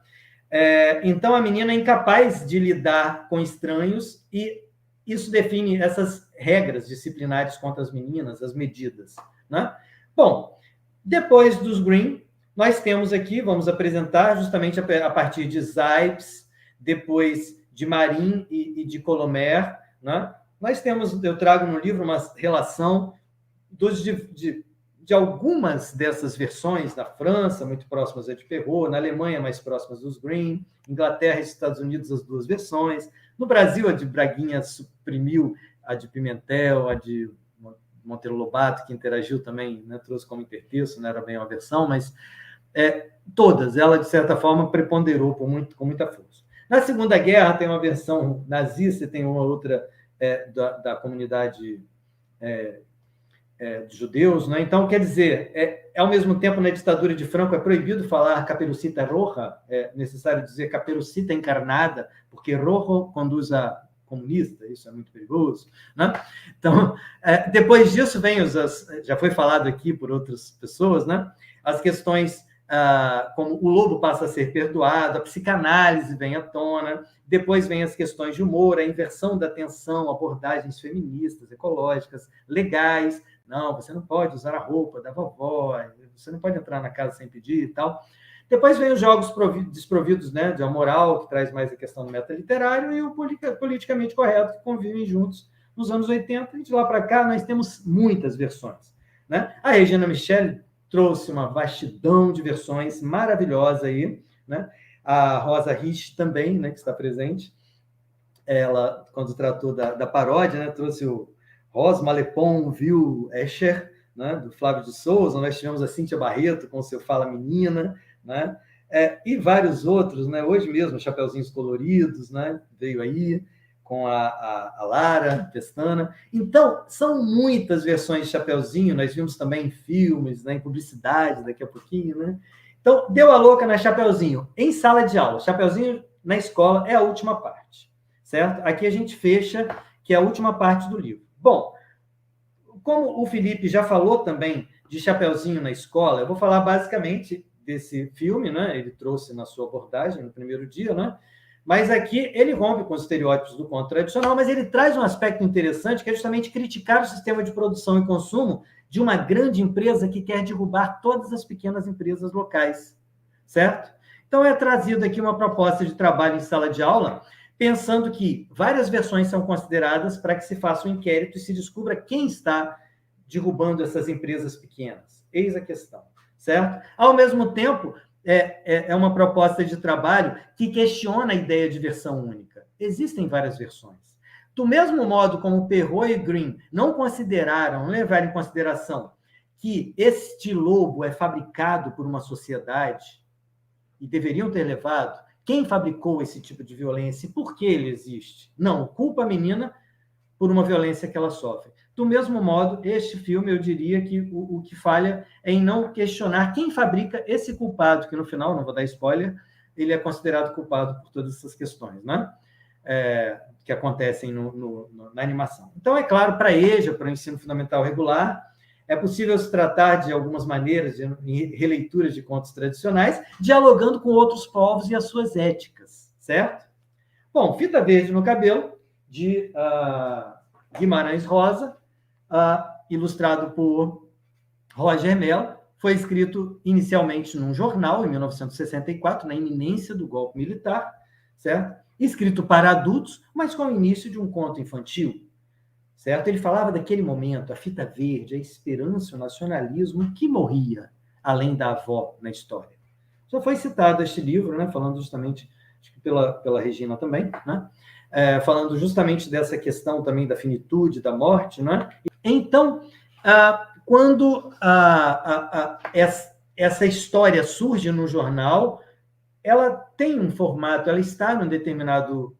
Speaker 2: Então, a menina é incapaz de lidar com estranhos e isso define essas regras disciplinares contra as meninas, as medidas, né? Bom, depois dos Green, nós temos aqui, vamos apresentar justamente a partir de Zipes, depois de Marin e de Colomer, né? Nós temos, eu trago no livro uma relação de algumas dessas versões na França, muito próximas de Perrault, na Alemanha, mais próximas dos Green, Inglaterra e Estados Unidos, as duas versões. No Brasil, a de Braguinha suprimiu a de Pimentel, a de Monteiro Lobato, que interagiu também, né, trouxe como intertexto, não era bem uma versão, mas todas, ela, de certa forma, preponderou com muita força. Na Segunda Guerra, tem uma versão nazista, tem uma outra da comunidade de judeus, né? Então, quer dizer, ao mesmo tempo, na ditadura de Franco, é proibido falar caperucita roja, é necessário dizer caperucita encarnada, porque rojo conduz a comunista, isso é muito perigoso, né? Então, depois disso vem já foi falado aqui por outras pessoas, né? As questões como o lobo passa a ser perdoado, a psicanálise vem à tona, depois vem as questões de humor, a inversão da atenção, abordagens feministas, ecológicas, legais. Não, você não pode usar a roupa da vovó, você não pode entrar na casa sem pedir e tal. Depois vem os jogos desprovidos, né, de moral, que traz mais a questão do metaliterário, e o politicamente correto, que convivem juntos nos anos 80, e de lá para cá nós temos muitas versões, né? A Regina Michel trouxe uma vastidão de versões maravilhosa aí, né? a Rosa Rich também, né, que está presente. Ela, quando tratou da paródia, né, trouxe o Ros Malepon, viu Escher, né, do Flávio de Souza. Nós tivemos a Cíntia Barreto com o seu Fala Menina, né, e vários outros, né, hoje mesmo, Chapeuzinhos Coloridos, né, veio aí, com a Lara Pestana. Então, são muitas versões de Chapeuzinho, nós vimos também em filmes, né, em publicidade, daqui a pouquinho, né? Então, deu a louca na Chapeuzinho em sala de aula. Chapeuzinho na escola é a última parte, certo? Aqui a gente fecha, que é a última parte do livro. Bom, como o Felipe já falou também de Chapeuzinho na escola, eu vou falar basicamente desse filme, né? Ele trouxe na sua abordagem no primeiro dia, né? Mas aqui ele rompe com os estereótipos do conto tradicional, mas ele traz um aspecto interessante, que é justamente criticar o sistema de produção e consumo de uma grande empresa que quer derrubar todas as pequenas empresas locais, certo? Então é trazido aqui uma proposta de trabalho em sala de aula, pensando que várias versões são consideradas para que se faça um inquérito e se descubra quem está derrubando essas empresas pequenas. Eis a questão, certo? Ao mesmo tempo, é uma proposta de trabalho que questiona a ideia de versão única. Existem várias versões. Do mesmo modo como Perrault e Green não levaram em consideração que este lobo é fabricado por uma sociedade, e deveriam ter levado, quem fabricou esse tipo de violência e por que ele existe? Não, culpa a menina por uma violência que ela sofre. Do mesmo modo, este filme, eu diria que o que falha é em não questionar quem fabrica esse culpado, que no final, não vou dar spoiler, ele é considerado culpado por todas essas questões, né? Que acontecem na animação. Então, é claro, para a EJA, para o ensino fundamental regular, é possível se tratar de algumas maneiras de releituras de contos tradicionais, dialogando com outros povos e as suas éticas, certo? Bom, Fita Verde no Cabelo, de Guimarães Rosa, ilustrado por Roger Mello, foi escrito inicialmente num jornal, em 1964, na iminência do golpe militar, certo? Escrito para adultos, mas com o início de um conto infantil, certo? Ele falava daquele momento, a fita verde, a esperança, o nacionalismo, que morria, além da avó na história. Já foi citado este livro, né, falando justamente, acho que pela Regina também, né, falando justamente dessa questão também da finitude, da morte, né? Então, quando essa história surge no jornal, ela tem um formato, ela está num determinado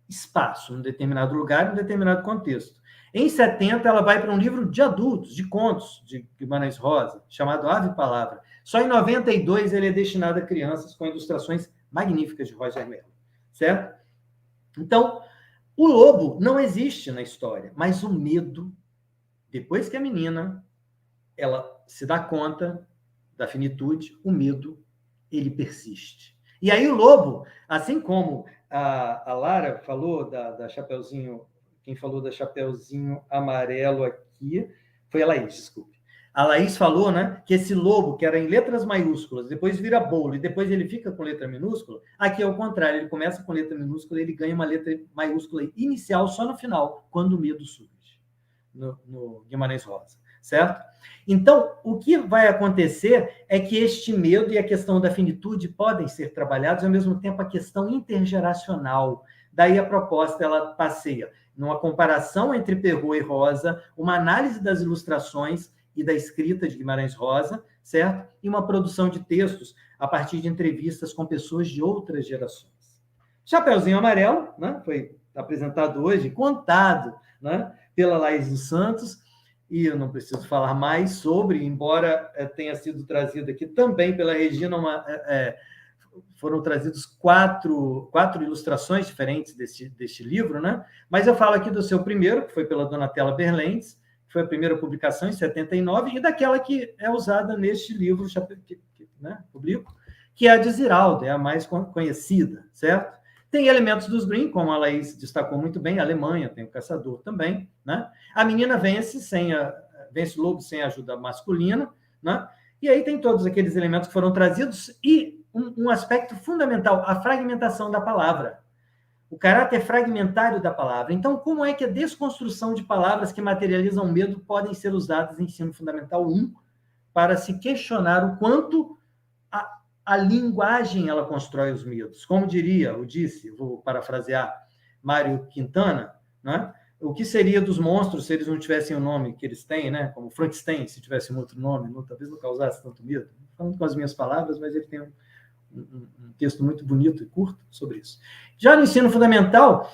Speaker 2: espaço, num determinado lugar, num determinado contexto. Em 70, ela vai para um livro de adultos, de contos, de Guimarães Rosa, chamado Ave Palavra. Só em 92 ele é destinado a crianças, com ilustrações magníficas de Roger Mello, certo? Então, o lobo não existe na história, mas o medo, depois que a menina ela se dá conta da finitude, o medo, ele persiste. E aí o lobo, assim como a Lara falou da Chapeuzinho, quem falou da Chapeuzinho Amarelo aqui foi a Laís, desculpe. A Laís falou, né, que esse lobo, que era em letras maiúsculas, depois vira bolo, e depois ele fica com letra minúscula, aqui é o contrário, ele começa com letra minúscula, ele ganha uma letra maiúscula inicial só no final, quando o medo surge, no Guimarães Rosa, certo? Então, o que vai acontecer é que este medo e a questão da finitude podem ser trabalhados, e ao mesmo tempo a questão intergeracional. Daí a proposta, ela passeia numa comparação entre Perrault e Rosa, uma análise das ilustrações e da escrita de Guimarães Rosa, certo? E uma produção de textos a partir de entrevistas com pessoas de outras gerações. Chapeuzinho Amarelo, né, foi apresentado hoje, contado, né, pela Laís dos Santos, e eu não preciso falar mais sobre, embora tenha sido trazido aqui também pela Regina, foram trazidos quatro ilustrações diferentes deste livro, né? Mas eu falo aqui do seu primeiro, que foi pela Donatella Berlentes, que foi a primeira publicação em 79, e daquela que é usada neste livro, né, publico, que é a de Ziraldo, é a mais conhecida, certo? Tem elementos dos Grimm, como a Laís destacou muito bem, a Alemanha tem o Caçador também, né? A menina vence o lobo sem ajuda masculina, né? E aí tem todos aqueles elementos que foram trazidos e um aspecto fundamental, a fragmentação da palavra, o caráter fragmentário da palavra. Então, como é que a desconstrução de palavras que materializam medo podem ser usadas em ensino fundamental 1 para se questionar o quanto a linguagem ela constrói os mitos. Como diria, ou disse, vou parafrasear Mário Quintana, né? O que seria dos monstros se eles não tivessem o nome que eles têm, né? Como Frankenstein, se tivesse um outro nome, talvez não causasse tanto medo. Falando com as minhas palavras, mas ele tem um texto muito bonito e curto sobre isso. Já no ensino fundamental,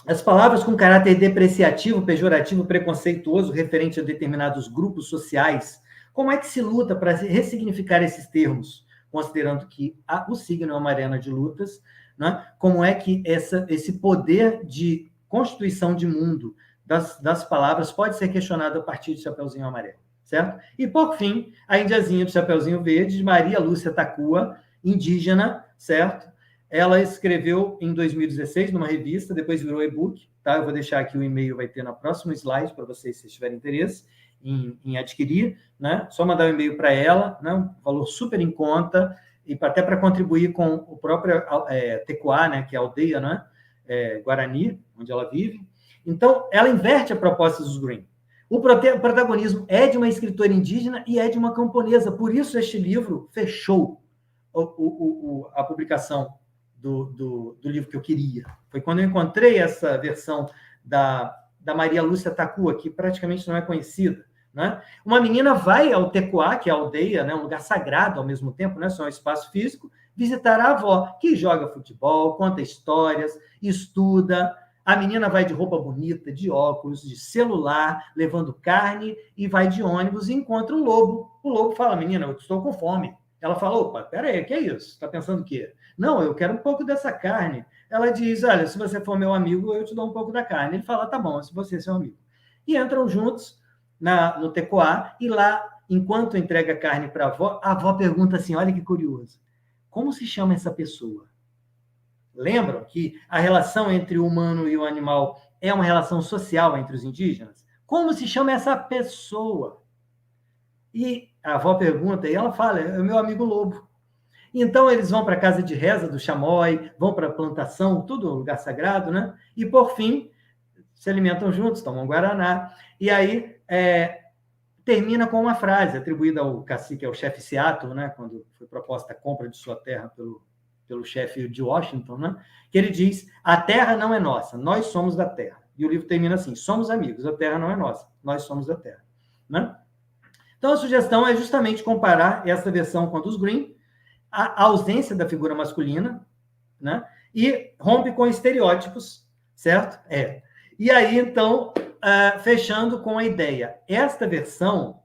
Speaker 2: as palavras com caráter depreciativo, pejorativo, preconceituoso, referente a determinados grupos sociais, como é que se luta para ressignificar esses termos, considerando que o signo é uma arena de lutas, né? Como é que esse poder de constituição de mundo das palavras pode ser questionado a partir de Chapeuzinho Amarelo, certo? E, por fim, a indiazinha do Chapeuzinho Verde, de Maria Lúcia Tacua, indígena, certo? Ela escreveu em 2016 numa revista, depois virou e-book, tá? Eu vou deixar aqui o e-mail, vai ter na próxima slide para vocês, se tiverem interesse em adquirir, né? Só mandar um e-mail para ela, né? Um valor super em conta, e até para contribuir com o próprio Tecoá, né? Que é a aldeia, né? Guarani, onde ela vive. Então, ela inverte a proposta dos Green. O protagonismo é de uma escritora indígena e é de uma camponesa, por isso este livro fechou a publicação do livro que eu queria. Foi quando eu encontrei essa versão da Maria Lúcia Tacua, que praticamente não é conhecida, né? Uma menina vai ao Tecoá, que é a aldeia, né? Um lugar sagrado ao mesmo tempo, né? Só um espaço físico, visitar a avó, que joga futebol, conta histórias, estuda. A menina vai de roupa bonita, de óculos, de celular, levando carne, e vai de ônibus e encontra um lobo. O lobo fala: menina, eu estou com fome. Ela fala: opa, peraí, que é isso? Está pensando o quê? Não, eu quero um pouco dessa carne. Ela diz: olha, se você for meu amigo, eu te dou um pouco da carne. Ele fala: tá bom, se você é seu amigo. E entram juntos no Tecoá, e lá, enquanto entrega a carne para a avó pergunta assim: olha que curioso, como se chama essa pessoa? Lembram que a relação entre o humano e o animal é uma relação social entre os indígenas? Como se chama essa pessoa? E a avó pergunta, e ela fala: é o meu amigo lobo. Então, eles vão para a casa de reza do Chamói, vão para a plantação, tudo lugar sagrado, né? E, por fim, se alimentam juntos, tomam guaraná. E aí, termina com uma frase atribuída ao cacique, ao chefe Seattle, né? Quando foi proposta a compra de sua terra pelo chefe de Washington, né? Que ele diz: a terra não é nossa, nós somos da terra. E o livro termina assim: somos amigos, a terra não é nossa, nós somos da terra, né? Então, a sugestão é justamente comparar essa versão com a dos Green, a ausência da figura masculina, né? E rompe com estereótipos, certo? E aí, então, fechando com a ideia, esta versão,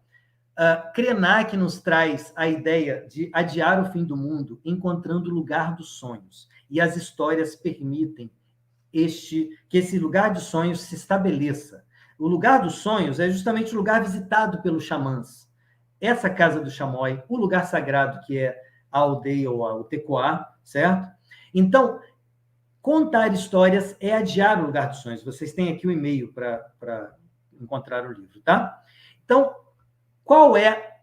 Speaker 2: Krenak nos traz a ideia de adiar o fim do mundo, encontrando o lugar dos sonhos. E as histórias permitem que esse lugar de sonhos se estabeleça. O lugar dos sonhos é justamente o lugar visitado pelos xamãs. Essa casa do Chamói, o lugar sagrado que é a aldeia ou o Tecoá, certo? Então, contar histórias é adiar o lugar dos sonhos. Vocês têm aqui o e-mail para encontrar o livro, tá? Então, qual é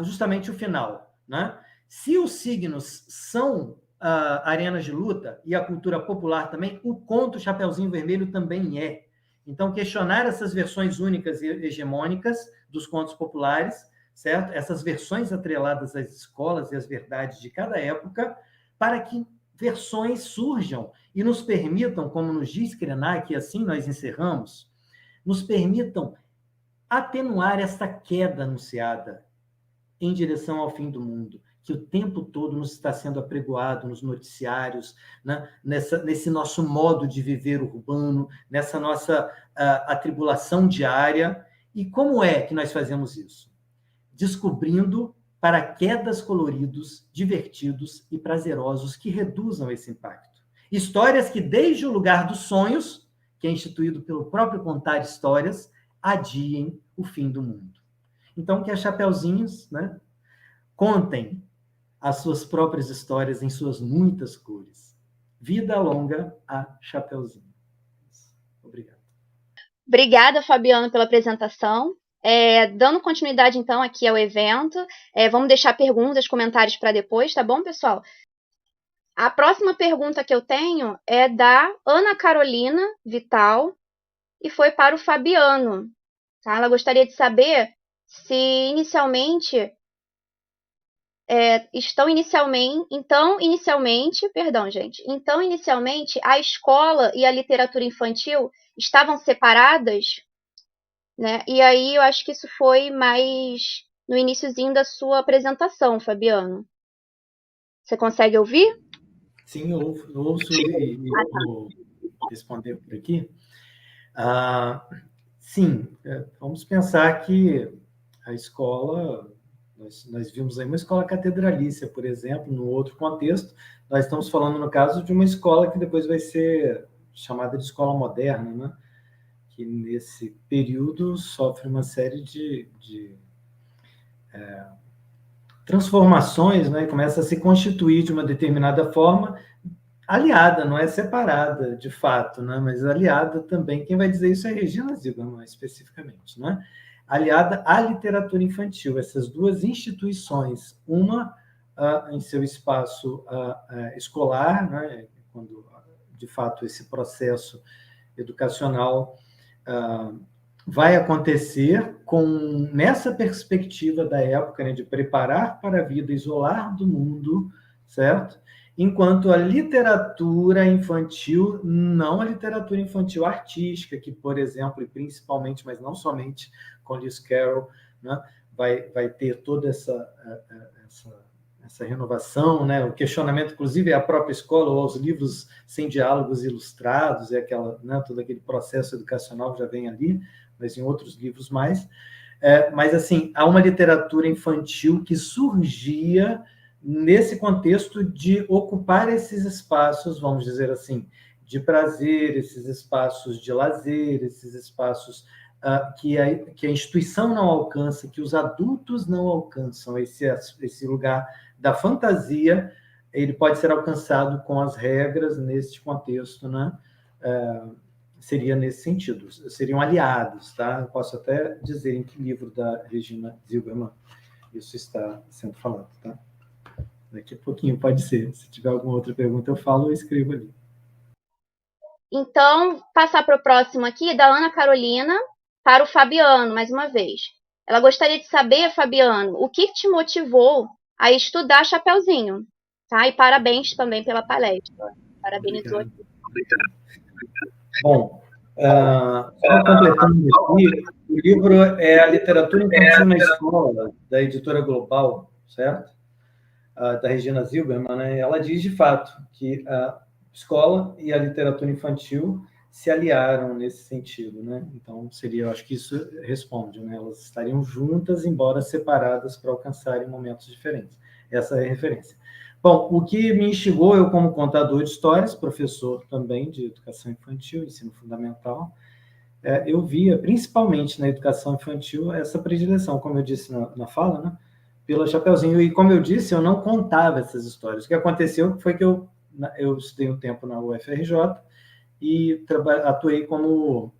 Speaker 2: justamente o final, né? Se os signos são arenas de luta, e a cultura popular também, o conto Chapeuzinho Vermelho também é. Então, questionar essas versões únicas e hegemônicas dos contos populares, certo? Essas versões atreladas às escolas e às verdades de cada época, para que versões surjam e nos permitam, como nos diz Krenak, e assim nós encerramos, nos permitam atenuar essa queda anunciada em direção ao fim do mundo, que o tempo todo nos está sendo apregoado nos noticiários, né? Nesse nosso modo de viver urbano, nessa nossa atribulação diária. E como é que nós fazemos isso? Descobrindo paraquedas coloridos, divertidos e prazerosos que reduzam esse impacto. Histórias que, desde o lugar dos sonhos, que é instituído pelo próprio contar histórias, adiem o fim do mundo. Então, que as Chapeuzinhos, né, contem as suas próprias histórias em suas muitas cores. Vida longa a Chapeuzinho. Obrigado.
Speaker 1: Obrigada, Fabiano, pela apresentação. Dando continuidade, então, aqui ao evento, vamos deixar perguntas, comentários para depois, tá bom, pessoal? A próxima pergunta que eu tenho é da Ana Carolina Vital e foi para o Fabiano. Tá? Ela gostaria de saber se, inicialmente, estão inicialmente, a escola e a literatura infantil estavam separadas, né? E aí eu acho que isso foi mais no iniciozinho da sua apresentação, Fabiano. Você consegue ouvir?
Speaker 2: Sim, eu ouço e vou responder por aqui. Sim, vamos pensar que a escola, nós vimos aí uma escola catedralícia, por exemplo, no outro contexto. Nós estamos falando, no caso, de uma escola que depois vai ser chamada de escola moderna, né? Que nesse período sofre uma série de transformações, né? E começa a se constituir de uma determinada forma, aliada, não é separada, de fato, né? Mas aliada também. Quem vai dizer isso é Regina Zilberman, especificamente, né? Aliada à literatura infantil. Essas duas instituições, uma em seu espaço escolar, né? Quando, de fato, esse processo educacional vai acontecer nessa perspectiva da época, né, de preparar para a vida, isolar do mundo, certo? Enquanto a literatura infantil, não a literatura infantil artística, que, por exemplo, e principalmente, mas não somente com Lewis Carroll, né, vai ter toda essa renovação, né? O questionamento, inclusive, é a própria escola, ou os livros sem diálogos ilustrados, né, todo aquele processo educacional já vem ali, mas em outros livros mais. Mas, assim, há uma literatura infantil que surgia nesse contexto de ocupar esses espaços, vamos dizer assim, de prazer, esses espaços de lazer, esses espaços que a instituição não alcança, que os adultos não alcançam, esse lugar da fantasia, ele pode ser alcançado com as regras neste contexto, né? Seria nesse sentido, seriam aliados, tá? Eu posso até dizer em que livro da Regina Zilberman isso está sendo falado, tá? Daqui a pouquinho pode ser. Se tiver alguma outra pergunta, eu falo ou escrevo ali.
Speaker 1: Então, passar para o próximo aqui, da Ana Carolina, para o Fabiano, mais uma vez. Ela gostaria de saber, Fabiano, o que te motivou a estudar Chapeuzinho, tá? E parabéns também pela palestra. Parabenizou aqui.
Speaker 2: Bom, só completando aqui, o livro é A Literatura Infantil na Escola, da editora Global, certo? Da Regina Zilberman, né? Ela diz, de fato, que a escola e a literatura infantil se aliaram nesse sentido, né? Então, eu acho que isso responde, né? Elas estariam juntas, embora separadas, para alcançarem momentos diferentes. Essa é a referência. Bom, o que me instigou, eu como contador de histórias, professor também de educação infantil, ensino fundamental, eu via, principalmente na educação infantil, essa predileção, como eu disse na fala, né, pelo Chapeuzinho. E, como eu disse, eu não contava essas histórias. O que aconteceu foi que eu estudei um tempo na UFRJ e atuei como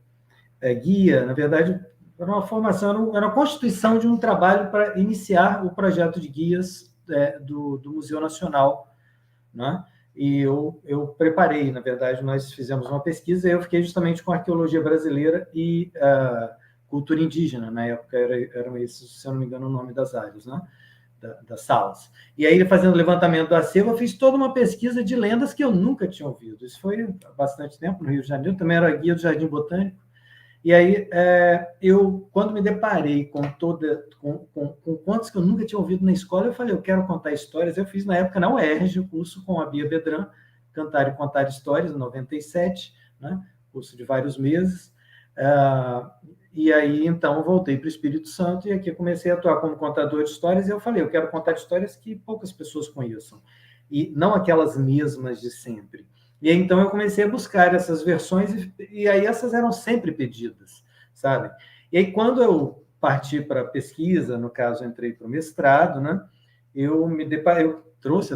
Speaker 2: guia. Na verdade, era uma formação, era uma constituição de um trabalho para iniciar o projeto de guias do Museu Nacional, né? E eu preparei, na verdade, nós fizemos uma pesquisa e eu fiquei justamente com arqueologia brasileira e cultura indígena. Na época eram esses, se eu não me engano, o nome das áreas, né? Das salas. E aí, fazendo levantamento do acervo, eu fiz toda uma pesquisa de lendas que eu nunca tinha ouvido. Isso foi há bastante tempo, no Rio de Janeiro, também era guia do Jardim Botânico. E aí, eu, quando me deparei com contos que eu nunca tinha ouvido na escola, eu falei, eu quero contar histórias. Eu fiz, na época, na UERJ, o curso com a Bia Bedran, Cantar e Contar Histórias, em 97, né? Curso de vários meses. E aí, então, voltei para o Espírito Santo e aqui comecei a atuar como contador de histórias. E eu falei, eu quero contar histórias que poucas pessoas conheçam, e não aquelas mesmas de sempre. E aí, então, eu comecei a buscar essas versões, e aí essas eram sempre pedidas, sabe? E aí, quando eu parti para a pesquisa, no caso, entrei para o mestrado, né? Eu trouxe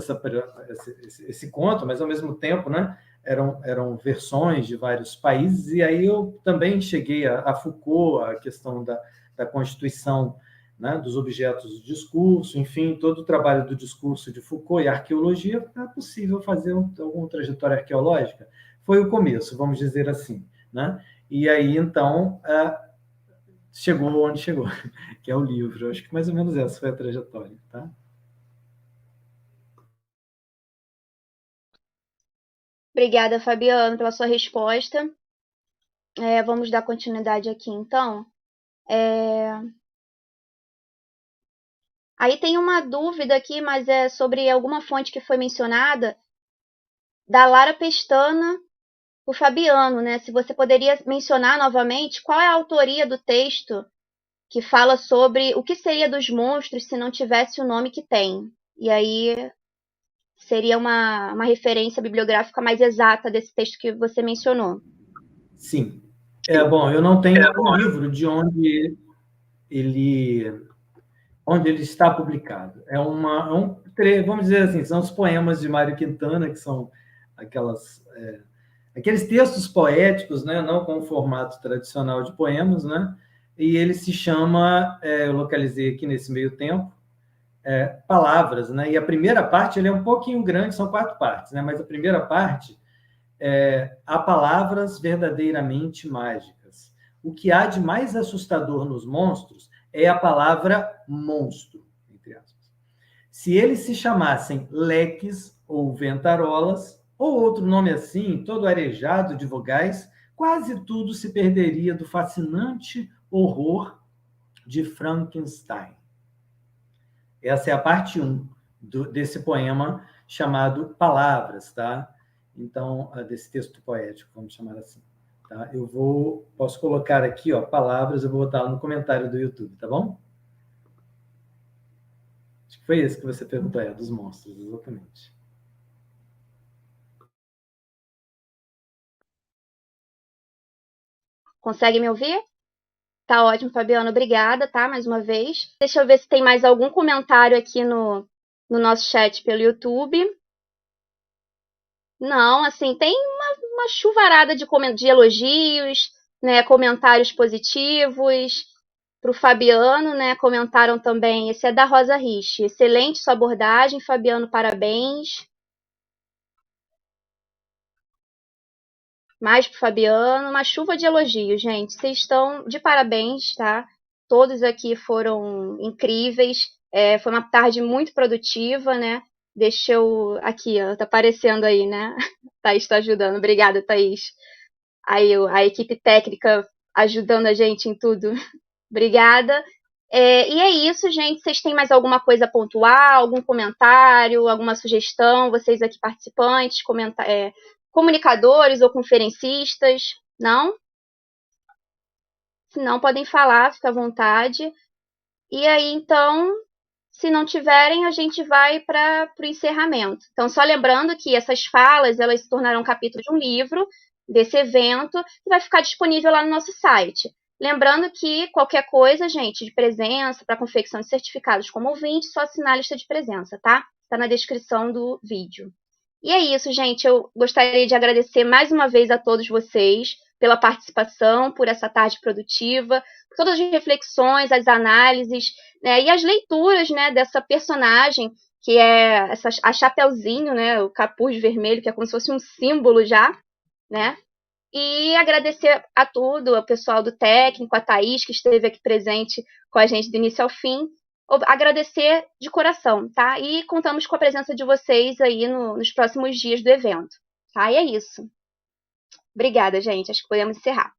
Speaker 2: esse conto, mas, ao mesmo tempo, né? Eram versões de vários países, e aí eu também cheguei a Foucault, a questão da constituição, né, dos objetos do discurso, enfim, todo o trabalho do discurso de Foucault e arqueologia. É possível fazer alguma trajetória arqueológica? Foi o começo, vamos dizer assim, né? E aí, então, chegou onde chegou, que é o livro. Acho que mais ou menos essa foi a trajetória, tá?
Speaker 1: Obrigada, Fabiano, pela sua resposta. Vamos dar continuidade aqui, então. Aí tem uma dúvida aqui, mas é sobre alguma fonte que foi mencionada, da Lara Pestana, o Fabiano, né? Se você poderia mencionar novamente qual é a autoria do texto que fala sobre o que seria dos monstros se não tivesse o nome que tem. E aí seria uma referência bibliográfica mais exata desse texto que você mencionou.
Speaker 2: Sim. Bom, eu não tenho o livro de onde ele está publicado. Vamos dizer assim, são os poemas de Mário Quintana, que são aqueles textos poéticos, né, não com o formato tradicional de poemas, né, e ele se chama, eu localizei aqui nesse meio tempo, Palavras, né, e a primeira parte ele é um pouquinho grande, são 4 partes, né, mas a primeira parte há palavras verdadeiramente mágicas. O que há de mais assustador nos monstros é a palavra monstro, entre aspas. Se eles se chamassem leques ou ventarolas, ou outro nome assim, todo arejado de vogais, quase tudo se perderia do fascinante horror de Frankenstein. Essa é a parte 1 desse poema chamado Palavras, tá? Então, desse texto poético, vamos chamar assim. Tá? Posso colocar aqui, ó, palavras, eu vou botar lá no comentário do YouTube, tá bom? Acho que foi esse que você perguntou, dos monstros, exatamente.
Speaker 1: Consegue me ouvir? Tá ótimo, Fabiano, obrigada, tá? Mais uma vez. Deixa eu ver se tem mais algum comentário aqui no nosso chat pelo YouTube. Não, assim, tem uma chuvarada de elogios, né? Comentários positivos. Para o Fabiano, né? Comentaram também. Esse é da Rosa Rich. Excelente sua abordagem, Fabiano, parabéns. Mais pro Fabiano, uma chuva de elogios, gente. Vocês estão de parabéns, tá? Todos aqui foram incríveis. Foi uma tarde muito produtiva, né? Deixa eu. Aqui, ó, tá aparecendo aí, né? Thaís está ajudando. Obrigada, Thaís. Aí, a equipe técnica ajudando a gente em tudo. Obrigada. E é isso, gente. Vocês têm mais alguma coisa a pontuar? Algum comentário? Alguma sugestão? Vocês aqui participantes, comunicadores ou conferencistas? Não? Se não, podem falar, fica à vontade. E aí, então, se não tiverem, a gente vai para o encerramento. Então, só lembrando que essas falas, elas se tornarão capítulo de um livro desse evento, que vai ficar disponível lá no nosso site. Lembrando que qualquer coisa, gente, de presença, para confecção de certificados como ouvinte, só assinar a lista de presença, tá? Está na descrição do vídeo. E é isso, gente. Eu gostaria de agradecer mais uma vez a todos vocês pela participação, por essa tarde produtiva, por todas as reflexões, as análises, né, e as leituras, né, dessa personagem que é a Chapeuzinho, né, o capuz vermelho, que é como se fosse um símbolo já, né? E agradecer a tudo, ao pessoal do técnico, a Thaís, que esteve aqui presente com a gente do início ao fim. Agradecer de coração, tá? E contamos com a presença de vocês aí nos próximos dias do evento, tá? E é isso. Obrigada, gente. Acho que podemos encerrar.